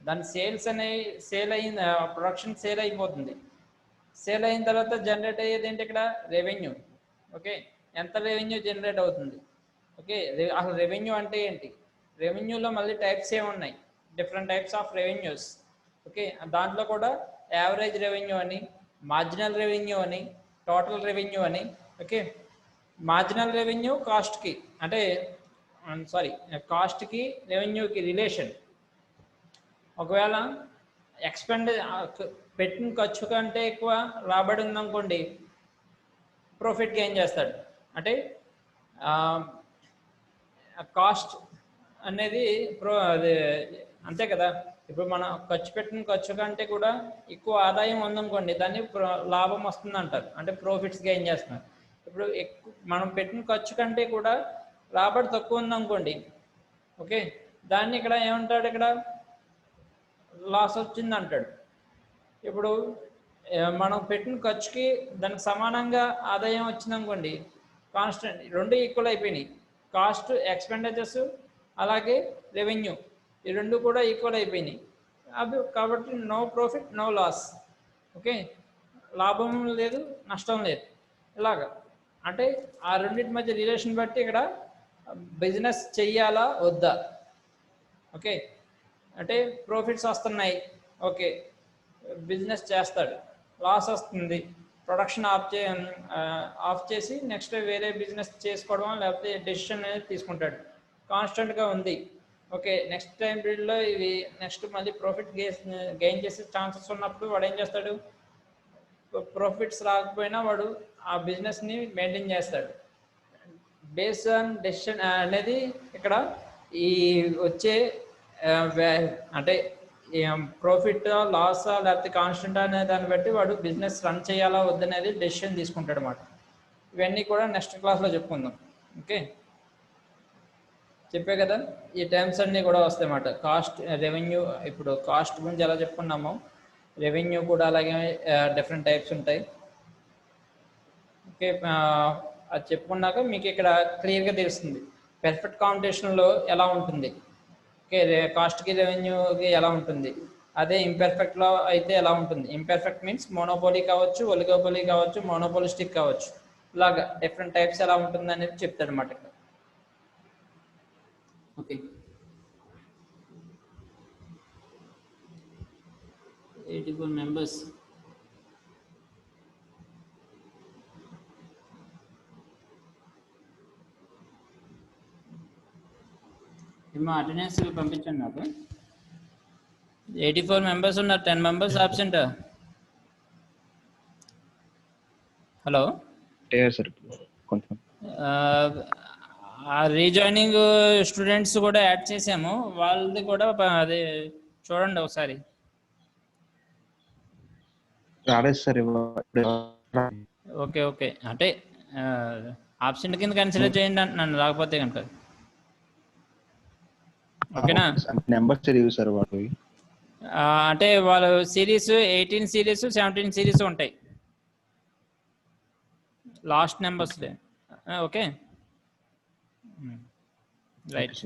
దాని సేల్స్ అనేవి సేల్ అయిన ప్రొడక్షన్ సేల్ అయిపోతుంది. సేల్ అయిన తర్వాత జనరేట్ అయ్యేది ఏంటి, ఇక్కడ రెవెన్యూ. ఓకే, ఎంత రెవెన్యూ జనరేట్ అవుతుంది. ఓకే, అసలు రెవెన్యూ అంటే ఏంటి, రెవెన్యూలో మళ్ళీ టైప్స్ ఏమున్నాయి, different types of revenues. Okay, దాంట్లో కూడా యావరేజ్ రెవెన్యూ అని, మార్జినల్ రెవెన్యూ అని, టోటల్ రెవెన్యూ అని. ఓకే, మార్జినల్ రెవెన్యూ కాస్ట్కి అంటే కాస్ట్కి రెవెన్యూకి రిలేషన్. ఒకవేళ పెట్టిన ఖర్చు కంటే ఎక్కువ రాబడి ఉందనుకోండి, ప్రాఫిట్ గెయిన్ చేస్తాడు. అంటే కాస్ట్ అనేది అది అంతే కదా. ఇప్పుడు మనం ఖర్చు పెట్టిన ఖర్చు కంటే కూడా ఎక్కువ ఆదాయం ఉందనుకోండి, దాన్ని లాభం వస్తుంది అంటారు, అంటే ప్రాఫిట్స్ గెయిన్ చేస్తున్నారు. ఇప్పుడు మనం పెట్టిన ఖర్చు కంటే కూడా రాబడి తక్కువ ఉందనుకోండి, ఓకే, దాన్ని ఇక్కడ ఏమంటాడు, ఇక్కడ లాస్ వచ్చింది అంటాడు. ఇప్పుడు మనం పెట్టిన ఖర్చుకి దానికి సమానంగా ఆదాయం వచ్చిందనుకోండి, కాన్స్టెంట్, రెండు ఈక్వల్ అయిపోయినాయి. కాస్ట్, ఎక్స్పెండిచర్స్, అలాగే రెవెన్యూ, ఈ రెండు కూడా ఈక్వల్ అయిపోయినాయి. అది కాబట్టి no profit no loss. Okay, లాభం లేదు నష్టం లేదు. ఇలాగా అంటే ఆ రెండింటి మధ్య రిలేషన్ బట్టి ఇక్కడ బిజినెస్ చెయ్యాలా వద్దా. ఓకే, అంటే ప్రాఫిట్స్ వస్తున్నాయి, ఓకే, బిజినెస్ చేస్తాడు. లాస్ వస్తుంది, ప్రొడక్షన్ ఆఫ్ చేసి నెక్స్ట్ వేరే బిజినెస్ చేసుకోవడం, లేకపోతే డెసిషన్ అనేది తీసుకుంటాడు. కాన్స్టెంట్గా ఉంది, ఓకే, నెక్స్ట్ టైం పీరియడ్లో ఇవి నెక్స్ట్ మళ్ళీ ప్రాఫిట్ గెయిన్ చేసే ఛాన్సెస్ ఉన్నప్పుడు వాడు ఏం చేస్తాడు, ప్రాఫిట్స్ రాకపోయినా వాడు ఆ బిజినెస్ని మెయింటైన్ చేస్తాడు. బేస్డ్ ఆన్ డెసిషన్ అనేది ఇక్కడ ఈ వచ్చే అంటే ప్రాఫిట్ లాసా లేకపోతే కాన్స్టెంట్ అనే దాన్ని బట్టి వాడు బిజినెస్ రన్ చేయాలా వద్దనేది డెసిషన్ తీసుకుంటాడు అన్నమాట. ఇవన్నీ కూడా నెక్స్ట్ క్లాస్లో చెప్పుకుందాం. ఓకే, చెప్పే కదా, ఈ టర్మ్స్ అన్నీ కూడా వస్తాయి అన్నమాట. కాస్ట్, రెవెన్యూ, ఇప్పుడు కాస్ట్ గురించి ఎలా చెప్పుకున్నామో రెవెన్యూ కూడా అలాగే డిఫరెంట్ టైప్స్ ఉంటాయి. ఓకే, అది చెప్పుకున్నాక మీకు ఇక్కడ క్లియర్గా తెలుస్తుంది పెర్ఫెక్ట్ కాంపిటీషన్లో ఎలా ఉంటుంది. ఓకే, కాస్ట్కి రెవెన్యూకి ఎలా ఉంటుంది, అదే ఇంపెర్ఫెక్ట్లో అయితే ఎలా ఉంటుంది. ఇంపెర్ఫెక్ట్ మీన్స్ మోనోపోలీ కావచ్చు, ఒలిగోపోలీ కావచ్చు, మోనోపోలిస్టిక్ కావచ్చు, ఇలాగా డిఫరెంట్ టైప్స్ ఎలా ఉంటుంది అనేది చెప్తాడు అన్నమాట ఇక్కడ. Okay, 84 members. మా అటెండెన్స్ పంపించండి నాకు. 84 మెంబర్స్ ఉన్నారు, 10 మెంబర్స్ ఆబ్సెంట్. హలో, సార్ కొంచెం రీజాయినింగ్ స్టూడెంట్స్ కూడా యాడ్ చేసాము, వాళ్ళది కూడా అది చూడండి ఒకసారి. రాలేదు సార్. ఓకే ఓకే, అంటే ఆబ్సెంట్ కింద కన్సిడర్ చేయండి అంటున్నాను, రాకపోతే కనుక. ఓకేనా? నెంబర్ తెలియదు సార్ వాళ్ళు. అంటే వాళ్ళు సిరీస్ 18 సిరీస్ 17 సిరీస్ ఉంటాయి లాస్ట్ నెంబర్స్. Okay right.